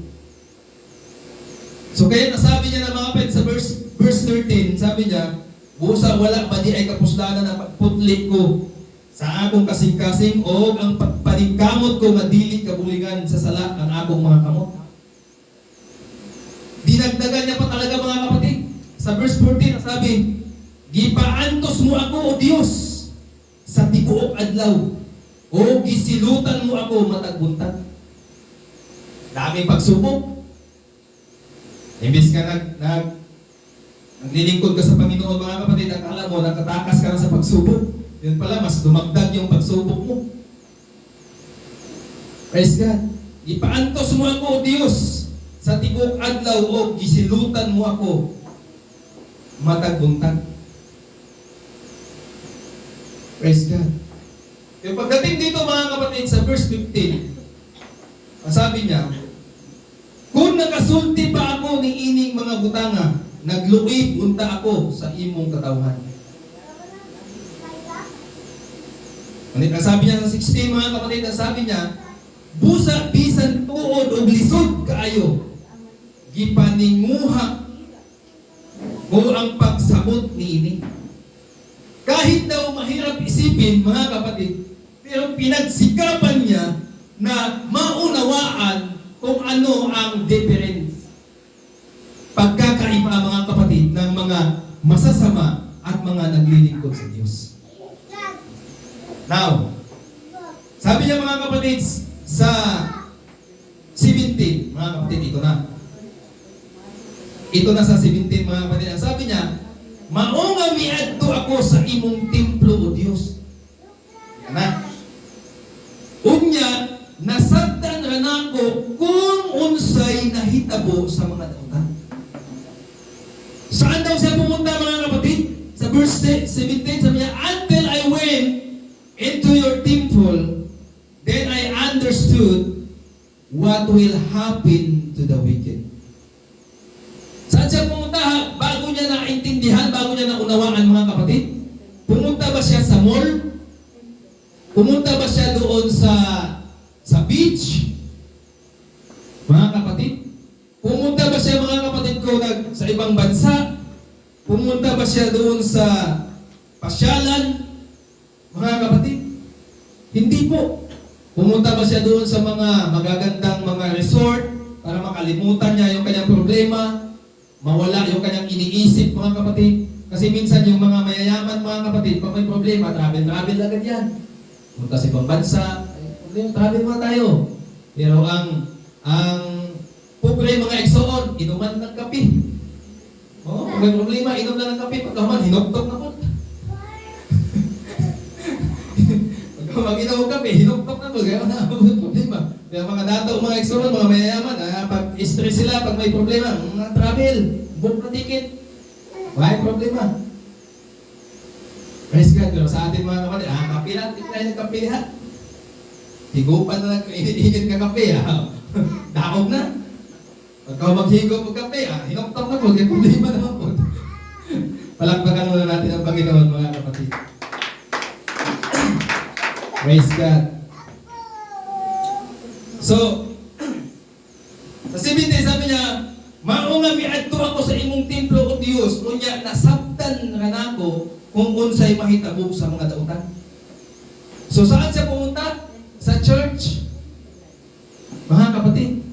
So kaya nasabi niya na, mga kapatid, sa verse 13, sabi niya, busa wala ba di ay kapuslanan ang pagputli ko sa akong kasing-kasing o ang pagpaningkamot ko nga dili kabulingan sa sala ang akong mga kamot. Dinagdagan niya pa talaga, mga kapatid. Sa verse 14, sabi, gipaantos mo ako, O Diyos, sa tibuok adlaw, o gisilutan mo ako matag buntag. Daming pagsubok. Imbis ka naglilingkod ka sa Panginoon, mga kapatid, akala mo, nakatakas ka na sa pagsubok. Yun pala, mas dumagdag yung pagsubok mo. Praise God. Ipaantos mo ako, O Diyos, sa tibok adlaw o gisilutan mo ako matag buntag. Praise God. Yung pagdating dito mga kapatid sa verse 15, ang sabi niya, kung nakasulti pa ako ni ining mga butanga, nagluib unta ako sa imong katawhan. Ang sabi niya sa 16 mga kapatid, ang sabi niya, busa bisan tuod o lisod kaayo, gipaninguha mo ang pagsabot ni ini. Kahit daw mahirap isipin mga kapatid, pero pinagsikapan niya na maunawaan kung ano ang difference, pagkakaiba mga kapatid ng mga masasama at mga naglilingkod sa Diyos. Now, sabi niya mga kapatid sa 17, mga kapatid, ito na. Ito na sa 17 mga kapatid. Ang sabi niya, maunga miadto ako sa imong templo o Diyos. Yan na. Unya, nasabtan ra nako kung unsay nahitabo sa mga dautan. Saan daw siya pumunta mga kapatid? Sa verse 17, sabi niya, until I went into your temple, then I understood what will happen to the wicked. Saan siya pumunta? Bago niya naintindihan, bago niya naunawaan mga kapatid? Pumunta ba siya sa mall? Pumunta ba siya doon sa beach? Mga kapatid? Pumunta ba siya mga kapatid ko sa ibang bansa? Pumunta ba siya doon sa pasyalan? Mga kapatid? Hindi po. Pumunta ba siya doon sa mga magagandang mga resort para makalimutan niya yung kanyang problema? Mawala yung kanyang iniisip mga kapatid? Kasi minsan yung mga mayayaman mga kapatid, pag may problema, travel agad yan. Punta sa ibang bansa, travel mga tayo. Pero ang pobre mga eksoon, inuman ng kape. Oh, pag may problema, inom lang ng kape. Pagkaman, hinoktok na po. Pagka mag-inom ng kape, hinoktok na po. Kaya wala ang problema. Kaya mga dato, mga eksoon, mga mayayaman, pag stress sila, pag may problema, mga travel, book na ticket. Wala problema. Praise God. Pero sa atin mga kapatid, kape lang, hindi tayo nagkape lahat. Higupan na lang kung init-init ka kape. Daog na. Pagka maghigop ng kape, hinoktok na po, kaya problema naman po. Palakpakan muna natin ang Panginoon mga kapatid. Praise God. So, sa 17, sabi niya, maunga miadto ako sa imong templo o Dios, unya nasabtan ra nako kung unsay mahitabo sa mga dautan. So saan siya pumunta? Sa church. Mga kapatid,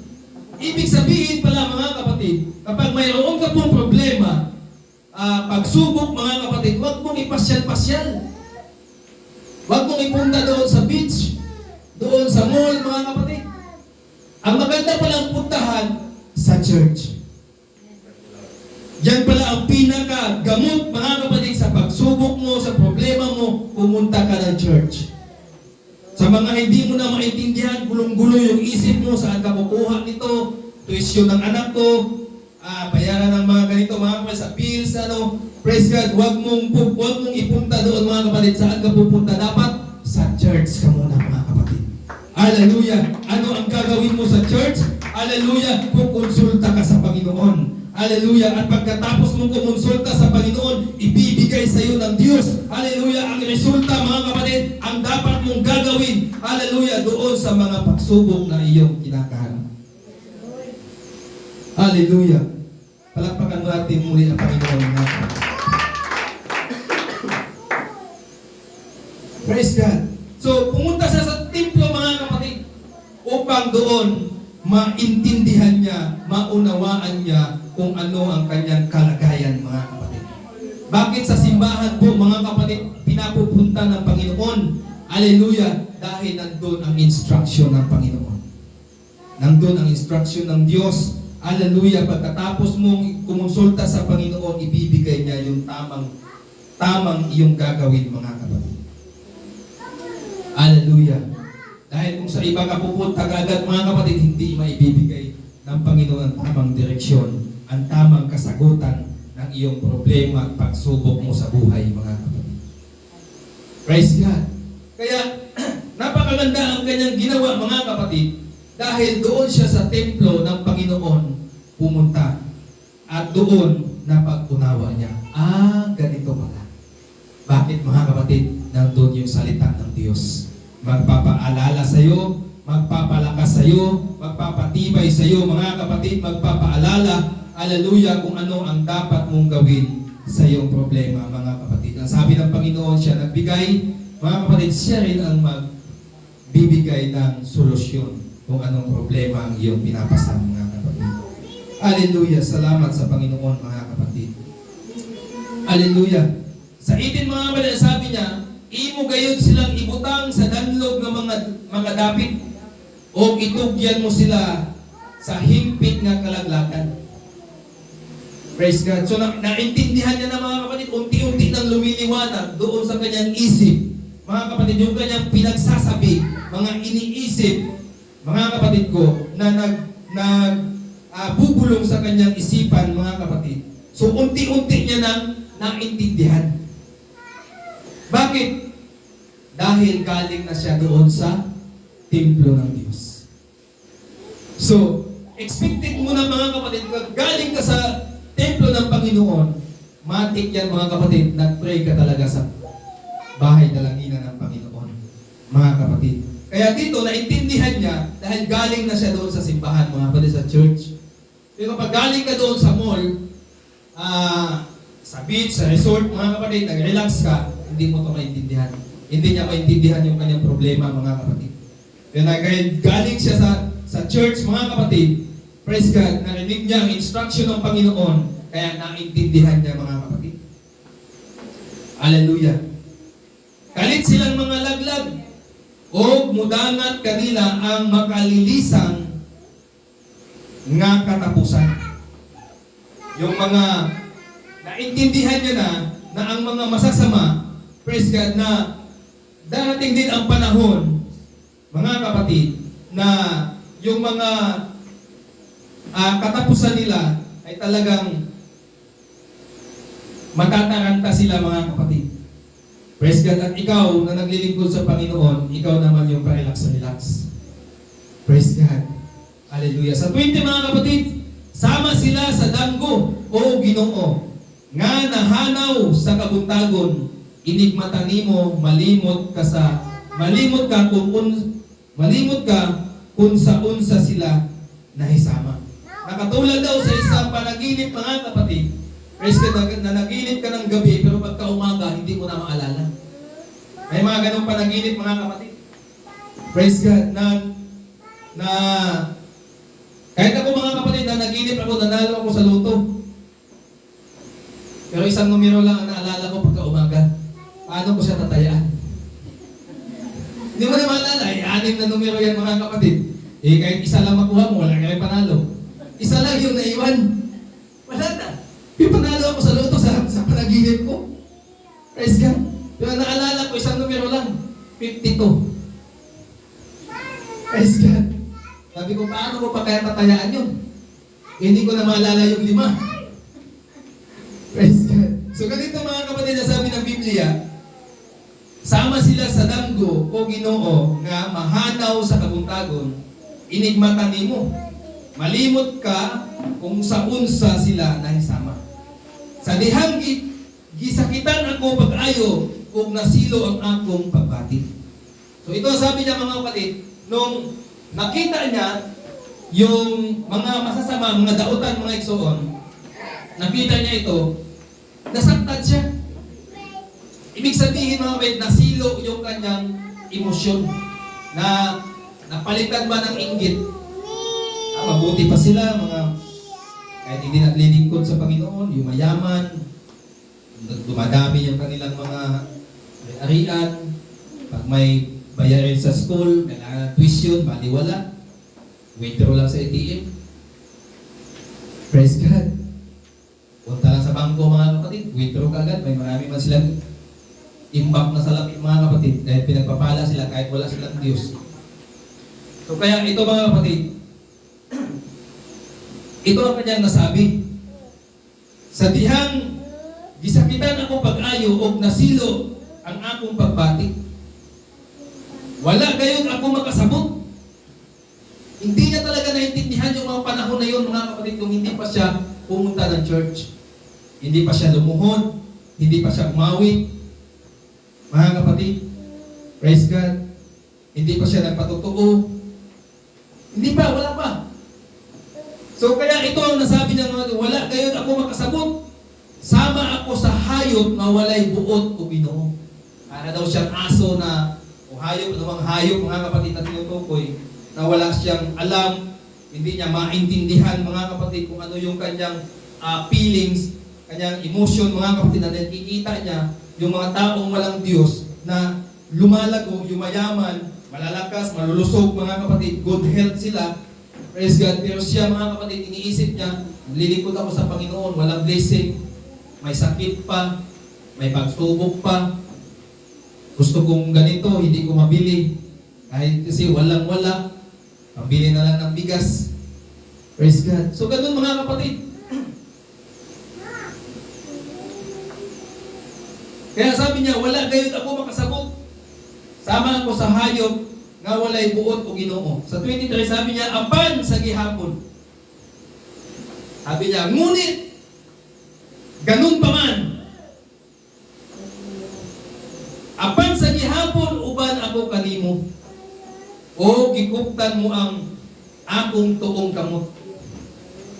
ibig sabihin pala mga kapatid, kapag mayroon ka pong problema, pagsubok mga kapatid, huwag mong ipasyal-pasyal. Huwag mong ipunta doon sa beach, doon sa mall mga kapatid. Ang maganda palang puntahan sa church. Yan pala ang pinaka-gamot mga kapatid sa pagsubok mo, sa problema mo, pumunta ka ng church. Sa mga hindi mo na maintindihan, gulong-gulo yung isip mo, saan ka kukuha nito, tuition ng anak ko, bayaran ng mga ganito, mga kapatid, sa bills, praise God, huwag mong ipunta doon mga kapatid, saan ka pupunta? Dapat sa church ka muna mga kapatid. Hallelujah! Ano ang gagawin mo sa church? Hallelujah! Kukonsulta ka sa Panginoon. Hallelujah! At pagkatapos mong kumonsulta sa Panginoon, ibibigay sa iyo ng Diyos. Hallelujah! Ang resulta mga kapatid, ang dapat mong gagawin. Hallelujah! Doon sa mga pagsubok na iyong kinakaharap. Hallelujah! Palakpakan mo natin muli ang Panginoon natin. Praise God! So, pumunta siya sa templo mga kapatid upang doon maintindihan niya, maunawaan niya kung ano ang kanyang kalagayan mga kapatid. Bakit sa simbahan po mga kapatid pinapupunta ng Panginoon? Hallelujah! Dahil nandun ang instruction ng Panginoon. Nandun ang instruction ng Diyos. Hallelujah! Pagkatapos mong kumonsulta sa Panginoon, ibibigay niya yung tamang iyong gagawin mga kapatid. Hallelujah! Dahil kung sa iba ka pupunta agad mga kapatid, hindi maibibigay ng Panginoon ang tamang direksyon, ang tamang kasagutan ng iyong problema at pagsubok mo sa buhay, mga kapatid. Praise God. Kaya, napakaganda ang kanyang ginawa, mga kapatid, dahil doon siya sa templo ng Panginoon pumunta at doon napag-unawa niya. Ganito pala. Bakit, mga kapatid, nandun yung salita ng Diyos? Magpapaalala sa iyo, magpapalakas sa iyo, magpapatibay sa iyo, mga kapatid, magpapaalala, hallelujah, kung ano ang dapat mong gawin sa iyong problema, mga kapatid. Ang sabi ng Panginoon, siya nagbigay, mga kapatid, siya rin ang magbibigay ng solusyon kung anong problema ang iyong pinapasa, mga kapatid. Hallelujah, salamat sa Panginoon, mga kapatid. Hallelujah. Sa 18, mga kapatid, sabi niya, imo gayon silang ibutang sa danlog ng mga dapit o itugyan mo sila sa himpit nga kalaglagan. Praise God. So naintindihan niya na, mga kapatid, unti-unti nang lumiliwanag doon sa kanyang isip. Mga kapatid, yung kanyang pinagsasabi, mga iniisip, mga kapatid ko, na bubulong sa kanyang isipan, mga kapatid. So unti-unti niya nang naintindihan. Bakit? Dahil galing na siya doon sa templo ng Diyos. So, expected mo na, mga kapatid, galing ka sa templo ng Panginoon, matik yan, mga kapatid, nag-pray ka talaga sa bahay dalanginan ng Panginoon, mga kapatid. Kaya dito, naintindihan niya dahil galing na siya doon sa simbahan, mga kapatid, sa church. Pero kapag galing ka doon sa mall, sa beach, sa resort, mga kapatid, nag-relax ka, hindi mo ito maintindihan. Hindi niya maintindihan yung kanyang problema, mga kapatid. Kaya galing siya sa church, mga kapatid, praise God, narinig niya ang instruction ng Panginoon, kaya naintindihan niya, mga kapatid. Hallelujah. Kalit silang mga laglag, o mudangat kanila ang makalilisang nga katapusan. Yung mga naintindihan niya na ang mga masasama, praise God, na darating din ang panahon, mga kapatid, na yung mga katapusan nila ay talagang matataranta sila, mga kapatid. Praise God. At ikaw na naglilingkod sa Panginoon, ikaw naman yung pa-relax. Praise God. Hallelujah. Sa 20, mga kapatid, sama sila sa danggo o Ginoo nga nahanaw sa kabuntagon, inigmatan nimo, malimot ka kung sa-unsa sila nahisama. Nakatulad daw sa isang panaginip, mga kapatid. Praise God, na naginip ka ng gabi, pero pagka umaga, hindi mo na maalala. May mga ganong panaginip, mga kapatid. Praise God, na kahit ako, mga kapatid, na naginip ako, nanalo ako sa loto. Pero isang numero lang ang naalala ko pagka umaga. Paano ko siya tatayaan? Hindi mo na maalala, 6 na numero yan, mga kapatid. Kahit isa lang makuha mo, wala kang panalo. Isa lang yung naiwan. Wala na. Yung panalo ako sa loto sa panaginip ko. Praise God. Pero naalala ko, isang numero lang. 52. Praise God. Sabi ko, paano ko pa kaya tatayaan yun? Hindi ko na maalala yung 5. Praise God. So ganito, mga kapatid, na sabi ng Biblia, sama sila sa danggo o Ginoo nga mahanaw sa kabuntagon, inigmatan nimo, malimot ka kung sa-unsa sila nahisama. Sa dihang gisakitan ako pag-ayo kung nasilo ang akong pagbati. So ito sabi niya, mga kapatid, nung nakita niya yung mga masasama, mga dautan, mga igsoon, nakita niya ito, nasaktan siya. Ibig sabihin, mga kapatid, nasilo yung kanyang emosyon na napalitan ba ng inggit. Mabuti pa sila, mga kahit hindi naglilingkod sa Panginoon, yung mayaman, dumadami yung kanilang mga arian, pag may bayarin sa school, kailangan tuition, baliwala, withdraw lang sa ATM. Praise God. Punta lang sa bangko, mga kapatid, withdraw ka agad, may marami man silang imbak na salapi, mga kapatid, dahil pinagpapala sila kahit wala silang Diyos. So kaya ito, mga kapatid, Ito ang kanyang nasabi. Sa dihang gisakitan ako pag-ayo og nasilo ang akong pagbati. Wala gayon ako makasabot. Hindi niya talaga naintindihan yung mga panahon na yun, mga kapatid, kung hindi pa siya pumunta ng church. Hindi pa siya lumuhod, hindi pa siya umawit. Mga kapatid, praise God, hindi pa siya nagpatotoo. Hindi pa, wala pa. So kaya ito ang nasabi niya, wala gayon ako makasabot. Sama ako sa hayop na walay buot o Ginoo. Para daw siyang aso na, o hayop, anumang hayop, mga kapatid na tinutukoy, na wala siyang alam, hindi niya maintindihan, mga kapatid, kung ano yung kanyang feelings, kanyang emotion, mga kapatid, na nakikita niya yung mga taong walang Diyos na lumalago, yumayaman, malalakas, malulusog, mga kapatid, good health sila, praise God. Pero siya, mga kapatid, iniisip niya, lilingkod ako sa Panginoon, walang blessing, may sakit pa, may pagsubok pa, gusto kong ganito, hindi ko mabili, kahit kasi walang-wala, pambili na lang ng bigas. Praise God. So ganun, mga kapatid. Kaya sabi niya, wala gayon ako makasabot. Sama ako sa hayop nga walay buot o Ginoo. Sa 23 sabi niya, apan sa gihapon. Sabi niya, ngunit ganun pa man. Apan sa gihapon uban ako kanimo. O gikuptan mo ang akong tuong kamot.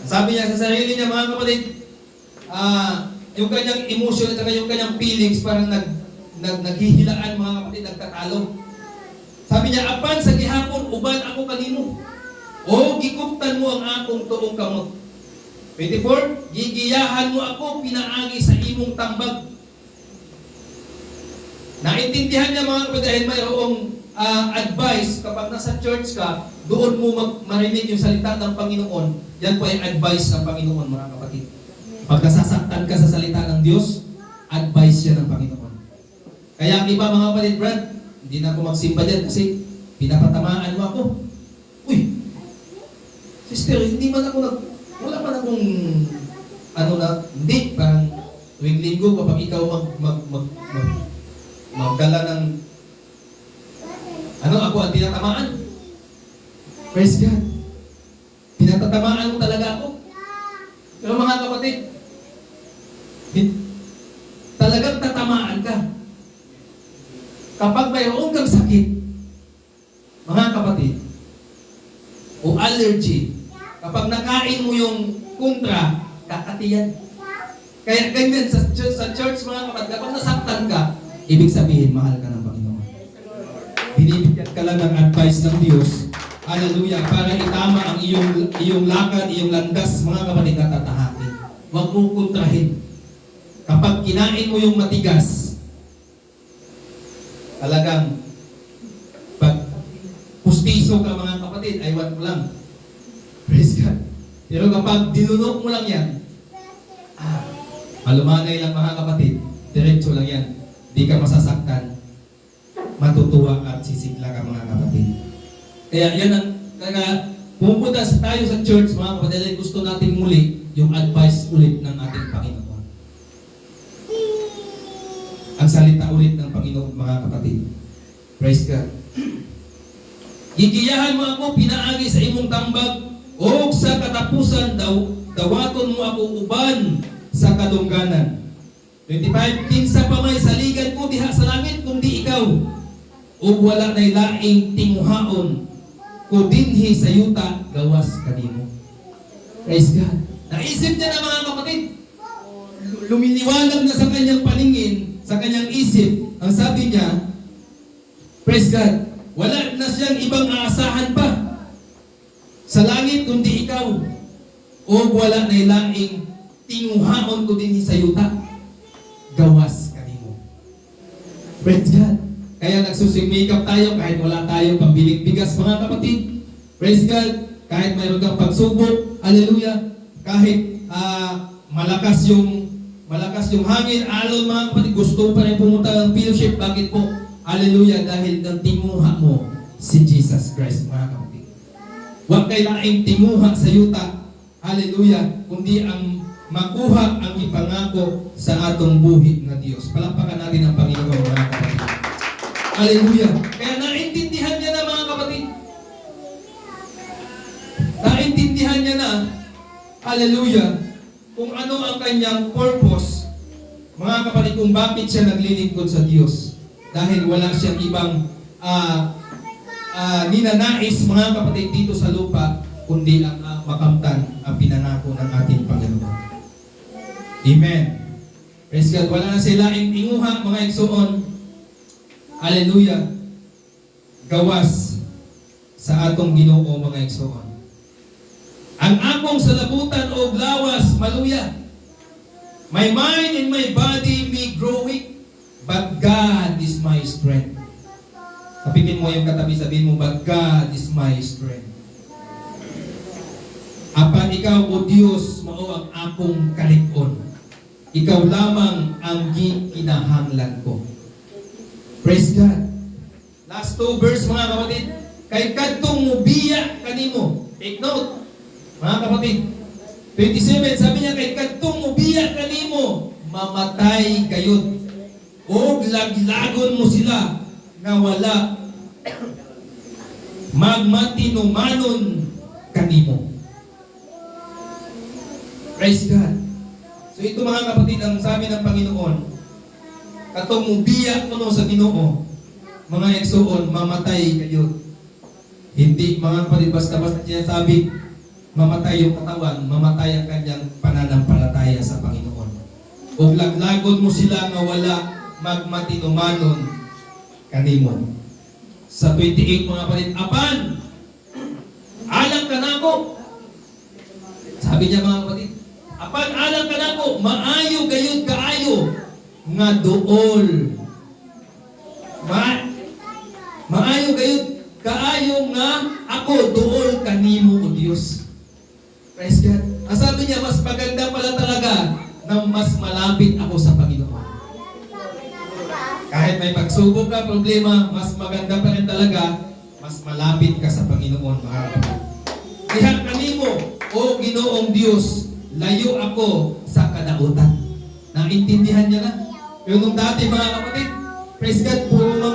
Sabi niya sa sarili niya, mga kapatid, yung kanyang emotion at yung kanyang feelings parang naghihilaan, mga kapatid, nagtatalo. Sabi niya, apan sa gihapon uban ako kanimo. O gikuptan mo ang akong tuong kamot. 24, gigiyahan mo ako pinaagi sa imong tambag. Naintindihan niya, mga kapatid, dahil mayroong advice, kapag nasa church ka, doon mo marinig yung salita ng Panginoon. Yan po ay advice ng Panginoon, mga kapatid. Pag nasasaktan ka sa salita ng Diyos, advice yan ng Panginoon. Kaya ang iba, mga kapatid, Brad, hindi na ako magsimba dyan kasi pinapatamaan mo ako. Uy, sister, hindi man ako wala man akong hindi, parang tuwing linggo kapag ikaw magdala ng ako ang tinatamaan. Praise God. Pinatatamaan mo talaga ako. Pero mga kapatid, talagang tatamaan ka. Kapag mayroon kang sakit, mga kapatid, o allergy, kapag nakain mo yung kontra, kakatiyan. Kaya ganyan sa church, mga kapatid, kapag nasaktan ka, ibig sabihin, mahal ka ng Panginoon. Binibigyan ka lang ng advice ng Diyos, hallelujah, para itama ang iyong lakad, iyong landas, mga kapatid, na tatahakin. Huwag mong kontrahin. Kapag kinain mo yung matigas, talagang pag pustiso ka, mga kapatid, aywan mo lang. Praise God. Pero kapag dinunok mo lang yan, malumanay lang, mga kapatid, diretso lang yan. Di ka masasaktan, matutuwa at sisigla ka, mga kapatid. Kaya yan ang, kaya pumunta tayo sa church, mga kapatid, gusto natin muli yung advice ulit ng ating Panginoon. Ang salita ulit ng Panginoon, mga kapatid. Praise God. Gigiyahan mo ako pinaagi sa imong tambag, o sa katapusan dawaton mo ako uban sa kadungganan. 25, kinsa pa may saligan ko diha sa langit kundi ikaw, ug wala nay laing tinguhaon ko dinhi sa yuta gawas kanimo. Praise God. Naisip niya na, mga kapatid, lumiliwanag na sa kanyang paningin, sa kanyang isip, ang sabi niya, praise God, wala na siyang ibang aasahan pa sa langit kundi ikaw, ug wala nay laing tinguhaon ko dinhi sa yuta gawas kanimo. Praise God. Kaya nagsusimikap tayo kahit wala tayong pambiling bigas, mga kapatid. Praise God. Kahit mayroon kang pagsubok, hallelujah. Kahit malakas yung hangin, alon, mga kapatid, gusto pa rin pumunta ng fellowship. Bakit po? Hallelujah. Dahil ng tinguha mo si Jesus Christ, mga kapatid. Huwag kay laing tinguha sa yuta. hallelujah, kundi ang makuha ang ipangako sa atong buhi nga Dios. Palakpakan natin ang Panginoon, mga kapatid. Hallelujah. Kaya naintindihan niya na, mga kapatid. Naintindihan niya na, hallelujah, kung ano ang kanyang purpose, mga kapatid, kung bakit siya naglilingkod sa Diyos. Dahil wala siyang ibang ninanais, mga kapatid, dito sa lupa, kundi ang makamtan ang pinangako ng ating Panginoon. Amen. Praise God. Wala na sila inguha, mga igsoon. Hallelujah. Gawas sa atong Ginoo, mga igsoon. Ang akong salabutan o lawas, maluya. My mind and my body may grow weak, but God is my strength. Kapitin mo yung katabi, sabihin mo, but God is my strength. Apan ikaw, O Diyos, mao ang akong kalig-on. Ikaw lamang ang kinahanglan ko. Praise God. Last 2 verse, mga kapatid. Kay kadtong mubiya kanimo. Take note, mga kapatid. 27, sabi niya, kay kadtong mubiya kanimo, mamatay gayud. O laglagon mo sila na wala magmatinumanon kanimo. Praise God. So ito, mga kapatid, ang sabi ng Panginoon, katong mubiya kuno sa Ginoo, mga igsoon, mamatay kayo. Hindi, mga kapatid, basta-basta sinasabi, mamatay yung katawan, mamatay ang kanyang pananampalataya sa Panginoon. O laglagon mo sila nga wala magmatinumanon kanimo. Sa 28, mga kapatid, apan, alang ka na ako. Sabi niya, mga kapatid, apan alang ka na ako, maayo gayud kaayo, nga dool. Maayo gayud kaayo nga ako dool kanimo, O Diyos. Praise God. Ang sabi niya, mas maganda pala talaga na mas malapit ako sa Panginoon. Kahit may pagsubok ka, problema, mas maganda pa rin talaga, mas malapit ka sa Panginoon, mga kapatid. Diha kanimo, O Ginoong Diyos, layo ako sa kadautan. Naintindihan niya na. Pero nung dati, mga kapatid, praise God, puro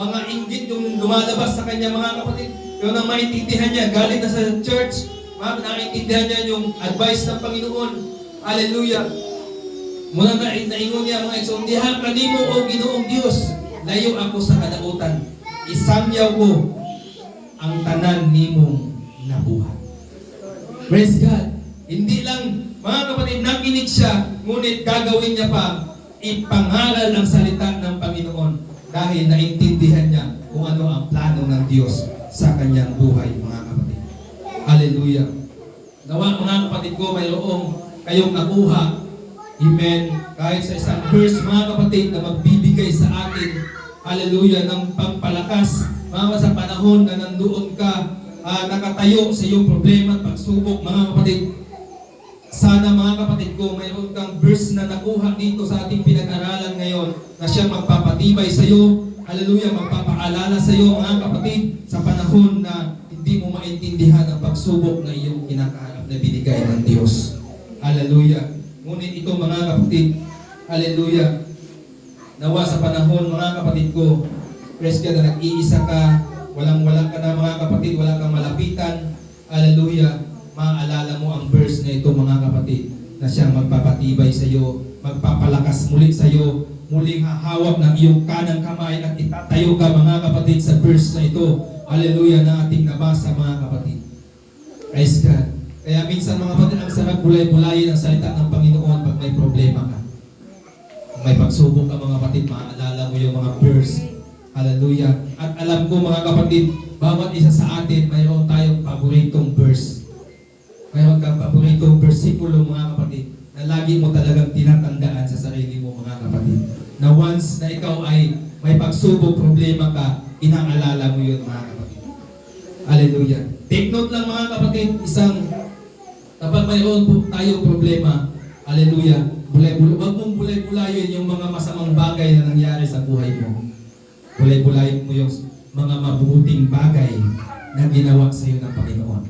mga inggit yung lumalabas sa kanya, mga kapatid. Pero nang maintindihan niya, galing na sa church, naintindihan niya yung advice ng Panginoon. Hallelujah. Muna naingon niya, mga igsoon, diha kanimo, O Ginoong Diyos, layo ako sa kadautan. Isamyaw ko ang tanan nimong nabuhat. Praise God. Hindi lang, mga kapatid, nakinig siya, ngunit gagawin niya pa, ipangaral ang salita ng Panginoon dahil naintindihan niya kung ano ang plano ng Diyos sa kanyang buhay, mga kapatid. Hallelujah. Nawa, mga kapatid ko, mayroong kayong nakuha, amen, kahit sa isang verse, mga kapatid, na magbibigay sa atin, hallelujah, ng pagpalakas, mga sa panahon na nandoon ka, nakatayo sa iyong problema at pagsubok, mga kapatid. Sana, mga kapatid ko, mayroon kang verse na nakuha dito sa ating pinag-aralan ngayon na siyang magpapatibay sa iyo, hallelujah, magpapaalala sa iyo, mga kapatid, sa panahon na hindi mo maintindihan ang pagsubok na iyong kinakaharap na binigay ng Diyos. Hallelujah. Ngunit ito, mga kapatid, hallelujah, nawa sa panahon, mga kapatid ko, praise God, na nag-iisa ka, walang-wala ka na, mga kapatid, wala kang malapitan, hallelujah, maaalala mo ang verse na ito, mga kapatid, na siyang magpapatibay sa iyo, magpapalakas muli sa iyo, muling hahawak ng iyong kanang kamay at itatayo ka, mga kapatid, sa verse na ito, hallelujah, na ating nabasa, mga kapatid. Praise God. Kaya minsan, mga kapatid, ang sarap bulay-bulayin ang salita ng Panginoon pag may problema ka. Kung may pagsubok ka, mga kapatid, maaalala mo yung mga verse. Hallelujah. At alam ko, mga kapatid, bawat isa sa atin, mayroon tayong paboritong verse. Mayroon kang paboritong versikulo, mga kapatid, na lagi mo talagang tinatandaan sa sarili mo, mga kapatid. Na once na ikaw ay may pagsubok, problema ka, inaalala mo yun, mga kapatid. Hallelujah. Take note lang, mga kapatid, kapag mayroon po tayong problema, hallelujah, huwag mong bulay-bulayin yung mga masamang bagay na nangyari sa buhay mo. Bulay-bulayin mo yung mga mabuting bagay na ginawa sa iyo ng Panginoon.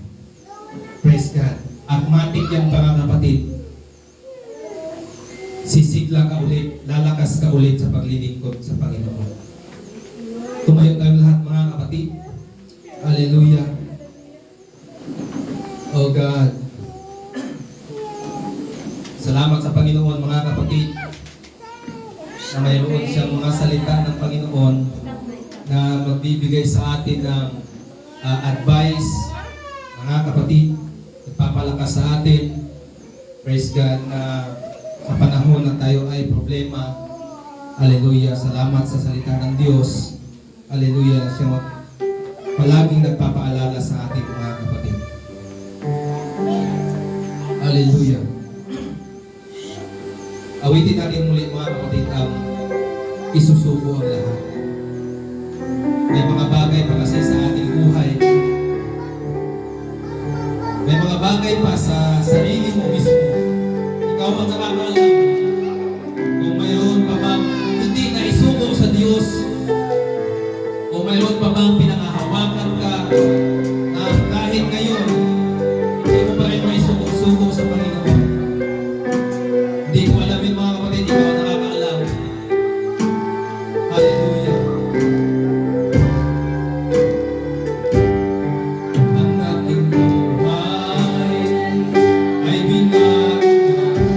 Praise God. At matik yan mga kapatid. Sisigla ka ulit, lalakas ka ulit sa paglilingkod sa Panginoon. Tumayo tayo lahat mga kapatid. Hallelujah. Oh God. Salamat sa Panginoon mga kapatid na mayroon siyang mga salita ng Panginoon na magbibigay sa atin ng advice, mga kapatid, nagpapalakas sa atin. Praise God na sa panahon na tayo ay problema. Hallelujah. Salamat sa salita ng Diyos. Hallelujah. Siya palaging nagpapaalala sa ating mga kapatid. Hallelujah. Awitin natin muli mga kapatid ang isusuko ang lahat. May mga bagay pa kasi sa ating buhay. May mga bagay pa sa sarili mo mismo. Ikaw ang nakakaalam kung mayroon pa bang hindi na isuko sa Diyos o mayroon pa bang pinangahawakan ka na kahit ngayon hindi mo pa rin may suko sa Panginoon. Hindi ko alam yun mga kapatid, ikaw ang nakakaalam. Hallelujah. Ang ating buhay ay binagyan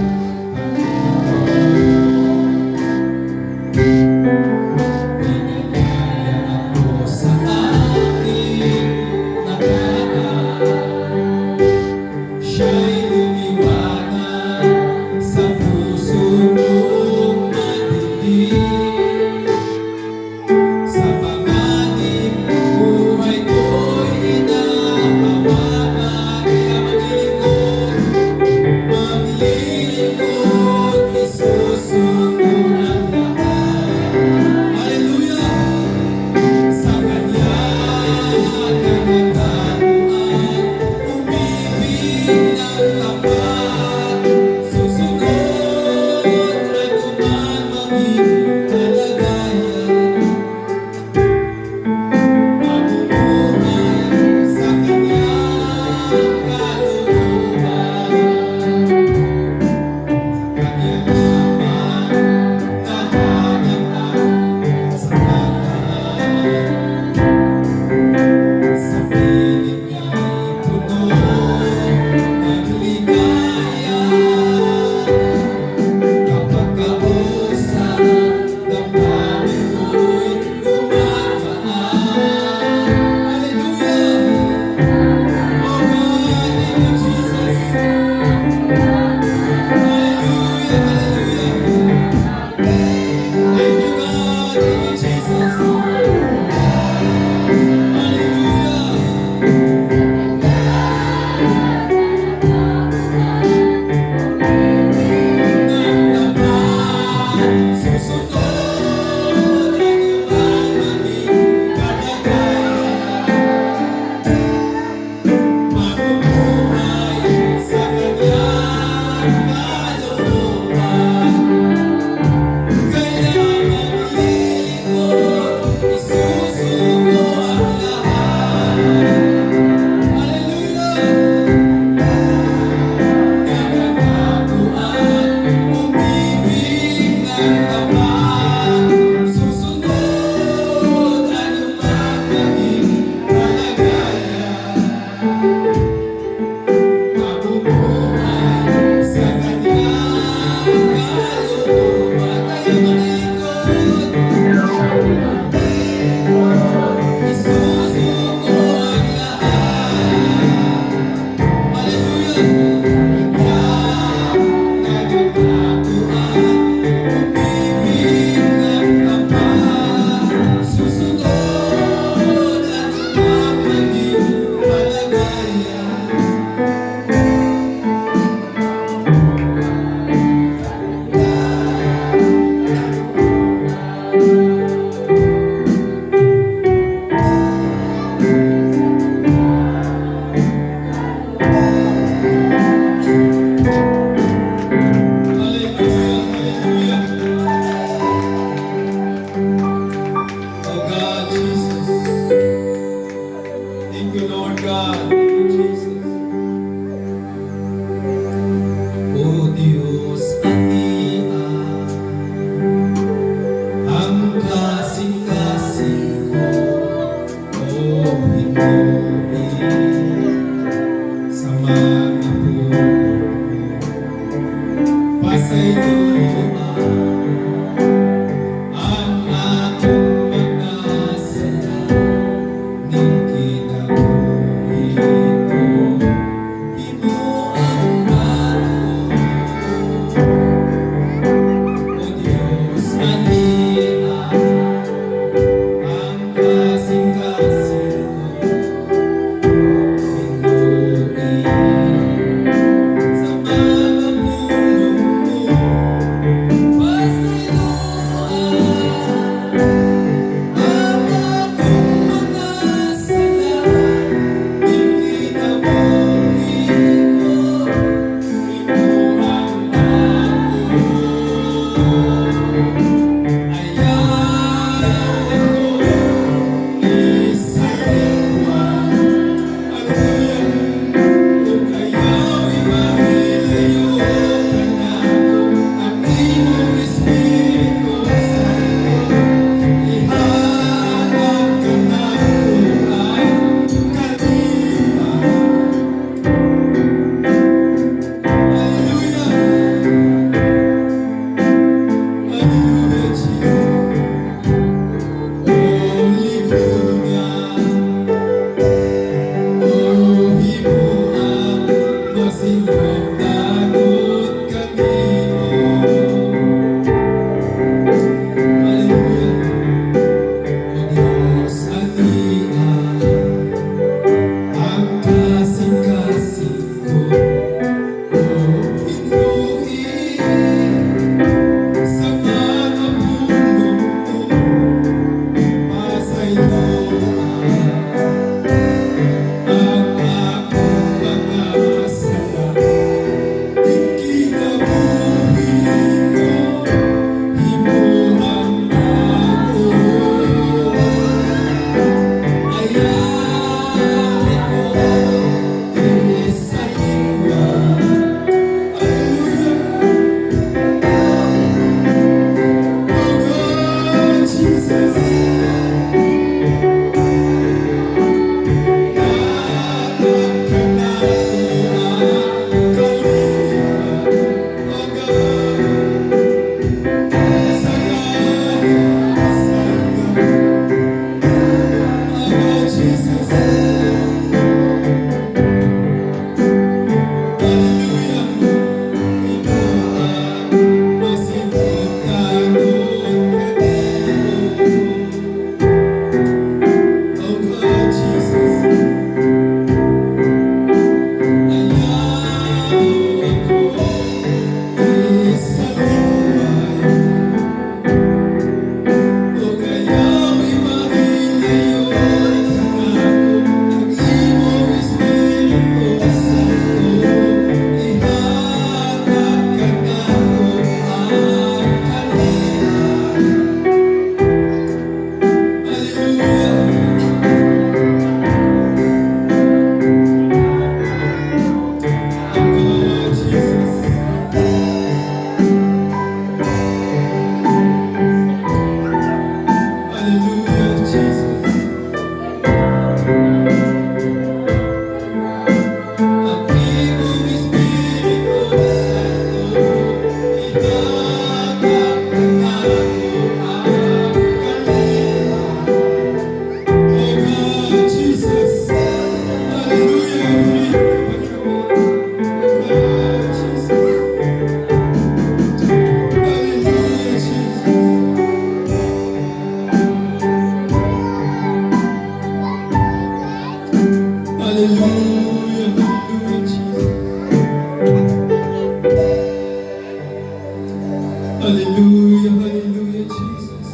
Hallelujah, hallelujah, Jesus.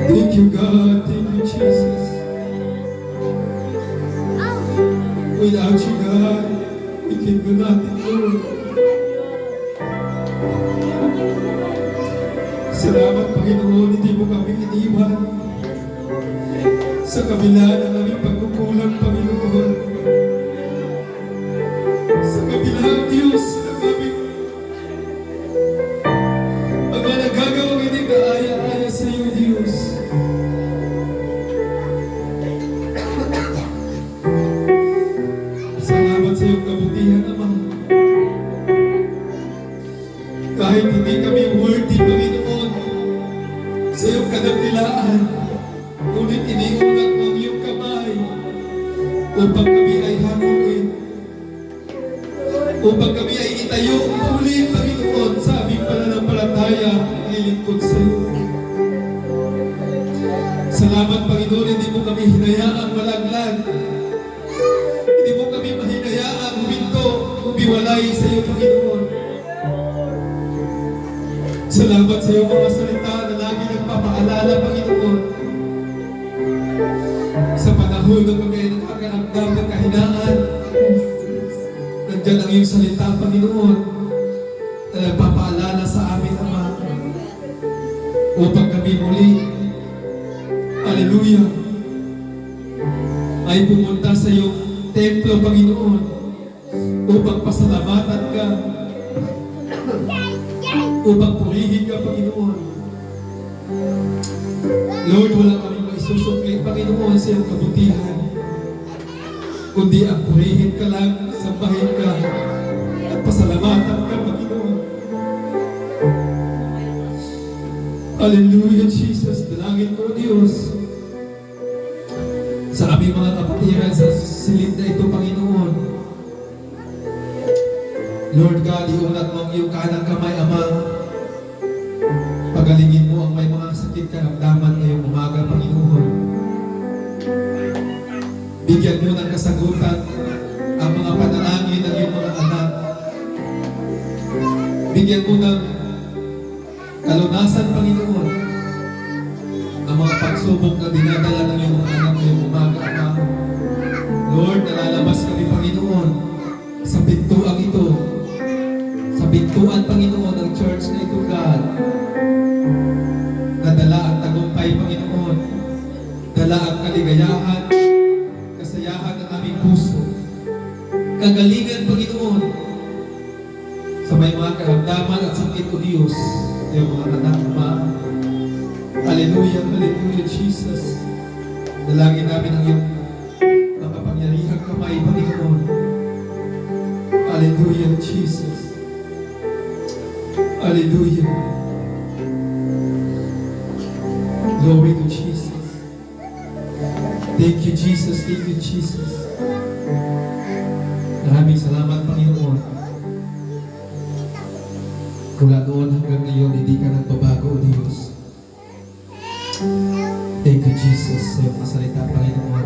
Thank you, God. Thank you, Jesus. Without you, God, we can do nothing, Lord. Salamat, Panginoon, hindi mo kami iniwan. Sa kabila ng aming pagkukulang, Panginoon. Sa kabila, Diyos, ng aming mga nagagawang hindi kaaya-aya sa iyo, Diyos. Salamat sa iyong kabutihan, Ama. Kahit hindi kami worthy, Panginoon, sa iyong kadakilaan, ngunit iniunat mo ang iyong kamay upang kami ay hanguin, upang kami ay itayo muli, Panginoon, sa aming pananampalataya lilingkod sa iyo. Salamat, Panginoon, hindi mo kami hinayaang malaglag. Hindi mo kami mahinayaang huminto, umiwalay sa iyo, Panginoon. Salamat sa iyo mga salita na lagi nagpapaalala, Panginoon. Sa panahon na kami ay nakakaramdam ng kahinaan, nandiyan ang iyong salita, Panginoon, na nagpapaalala sa amin, Ama, upang kami muli, hallelujah, ay pumunta sa iyong templo, Panginoon, upang pasalamatan ka, upang purihin ka, Panginoon. Lord, wala kami maisusukli, Panginoon, sa iyong kabutihan, kundi ang purihin ka lang, sambahin ka, at pasalamatan ka, Panginoon. Hallelujah, Jesus. Dalangin ko, Diyos, sa aming mga kapatiran sa silid na ito, Panginoon. Lord God, iunat mo ang iyong kanang kamay, Ama. Pagalingin mo ang may mga sakit karamdaman ngayong umaga, Panginoon. Bigyan mo ng kasagutan ang mga panalangin ng iyong mga anak. Bigyan mo ng kalunasan, Panginoon, ang mga pagsubok na dinadala ng iyong mga anak ngayong umaga, Ama. Lord, nalalabas kami, Panginoon, sa pintuang ito, sa pintuan, Panginoon, ng church na ito, God. Nadala ang tagumpay, Panginoon. Dala ang kaligayahan, kasayahan ng aming puso. Kagalingan, Panginoon, sa may mga karamdaman at sakit, O Diyos, yung mga anak, Ama. Hallelujah, hallelujah, Jesus. Dalangin namin ang iyong makapangyarihang kamay, Panginoon. Hallelujah, Jesus. Hallelujah. Glory to Jesus. Thank you, Jesus. Thank you, Jesus. Maraming salamat, Panginoon. Mula noon hanggang ngayon, hindi ka nagbabago, O Diyos. Thank you, Jesus, sa iyong masalita, Panginoon.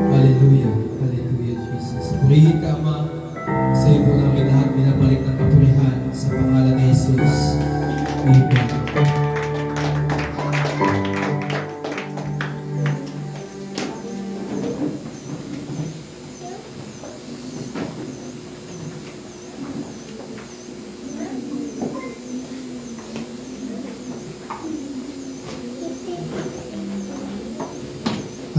Hallelujah. Hallelujah, Jesus. Purihin ka, Ama. Sa iyo po namin lahat binabalik ng kapurihan sa pangalan ni Jesus. Amen.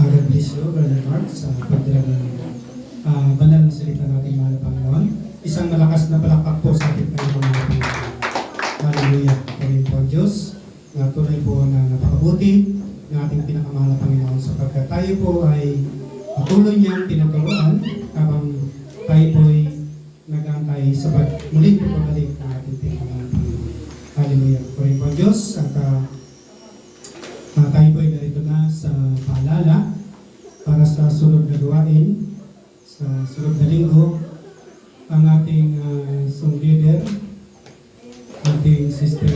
God bless you, Brother Mark, sa pagdala ng banal na salita natin, mahal na Panginoon. Isang malakas na palakpak po sa ating Panginoon, mahal na Panginoon. Hallelujah. Pagkain po ang Diyos, na tunay po na napakabuti ng ating pinakamahal na Panginoon, sapagkat tayo po ay patuloy niyang pinagawaan habang tayo po ay nag-aantay sa muling pagbalik ng ating pinakamahal na Panginoon. Hallelujah. Pagkain po ang Diyos, at tayo po ay narito na sa paalala para sa sunod na gawain, sa sunod na linggo. Ang ating song leader, ating Sister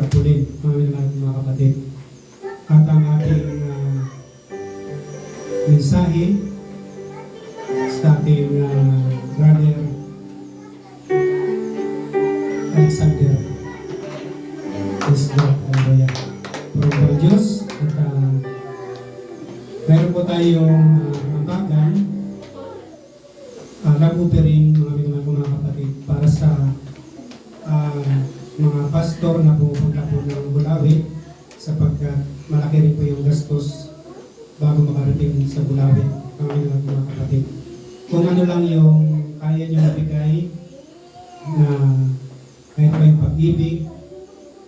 Apulin, mga kapatid. At ang ating mensahe sa ating tayong ambagan, nag-offering mga minamahal ko mga kapatid para sa mga pastor na pumupunta po ng Bulawi sapagkat malaki rin po yung gastos bago makarating sa Bulawi mga minamahal ko mga kapatid. Kung ano lang yung kaya niyo mabigay na kahit pa yung pag-ibig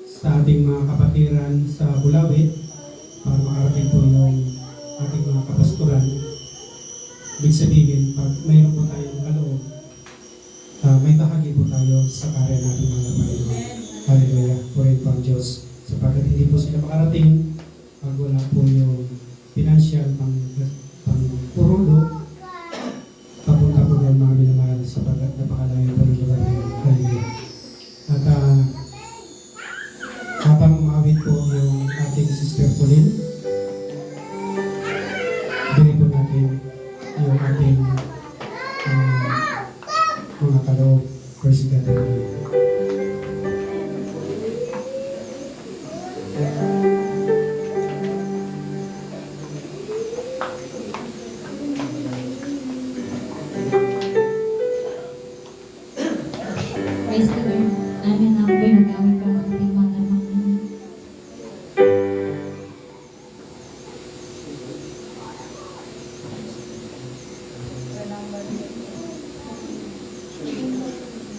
sa ating mga kapatiran sa Bulawi para makarating po yung ating mga kapastoran. Ibig sabihin, pag mayroon po tayong kaloob, may bahagi po tayo sa karya natin mga Panginoon. Hallelujah. Purihin po ang Diyos. Sapagkat hindi po sila makarating pag wala po yung financial pang-purulo papunta po ng mga minamahal sapagkat napakalayo po ng lugar na yun. Hallelujah. At habang umawit po yung ating Sister Pauline, bigyan po natin yung ating mga kaloob. Praise God. Praise the Lord. Namin na po yung gawin ko ng tingman naman. Pupurihin mo ang aking halagang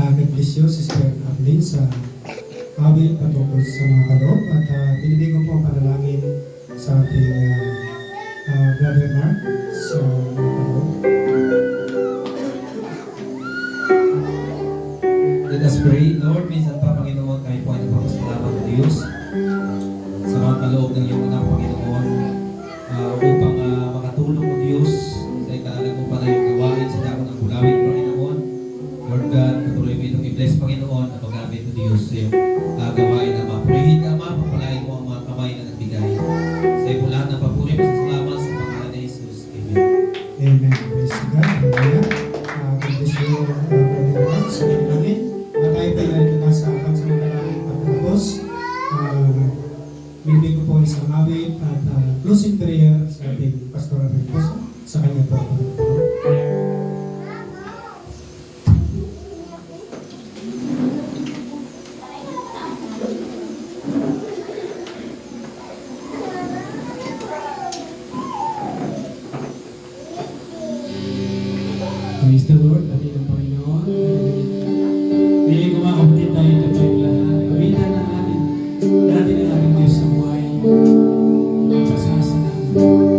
God bless you, Sister Arlene, sa awit patungkol sa mga kaloob. At binibig ko po ang panalangin sa ating Brother Mark sa mga kaloob. Let us pray. Lord, minsan pa, Panginoon, kami po ay nagpapasalamat sa Diyos sa mga kaloob ng iyong anak, Panginoon, upang makatulong mo, Diyos, sa ikalalag mo pala yung gawain sa dako ng bulawin, Panginoon. Lord God, patuloy mo itong i-bless, Panginoon, at magamit mo, Diyos, sa iyong gawain na mapurihin ka, Ama, papalain mo ang mga kamay na nagbigay. Sa iyong lahat ng papuri mo sa salamat sa pangalan ni Jesus. Amen. Amen. Praise God. Hallelujah. God bless you, Brother Mark, sa panalangin. At tayo po na nasa pansamantalang pagkatapos. Binibig ko po isang awit at closing prayer sa ating pastoral reposo sa kanya po. Praise the Lord, ating ang Panginoon. Piling ko mga kapatid tayo ito tayong lahat. Gamitan na natin ang ating Diyos sa buhay. Ang pasasa natin.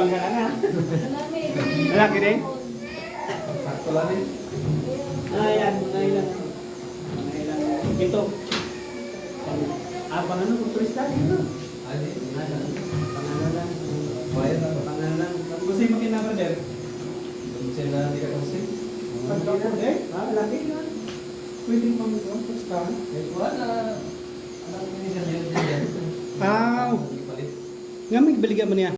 bangga na. Lalaki din? Sakto lang din. Mga ilan. Ito. Abang ano, turista dito. Adi. Pangalan. Bayan na. Pangalan. Kasi makina brother. Doon na di ka kasi. Pagkakot eh. Laki na. Pwede pang turista. Wala. Anak ko ni siya din. Wow. Palit. Nga may baliga mo niya.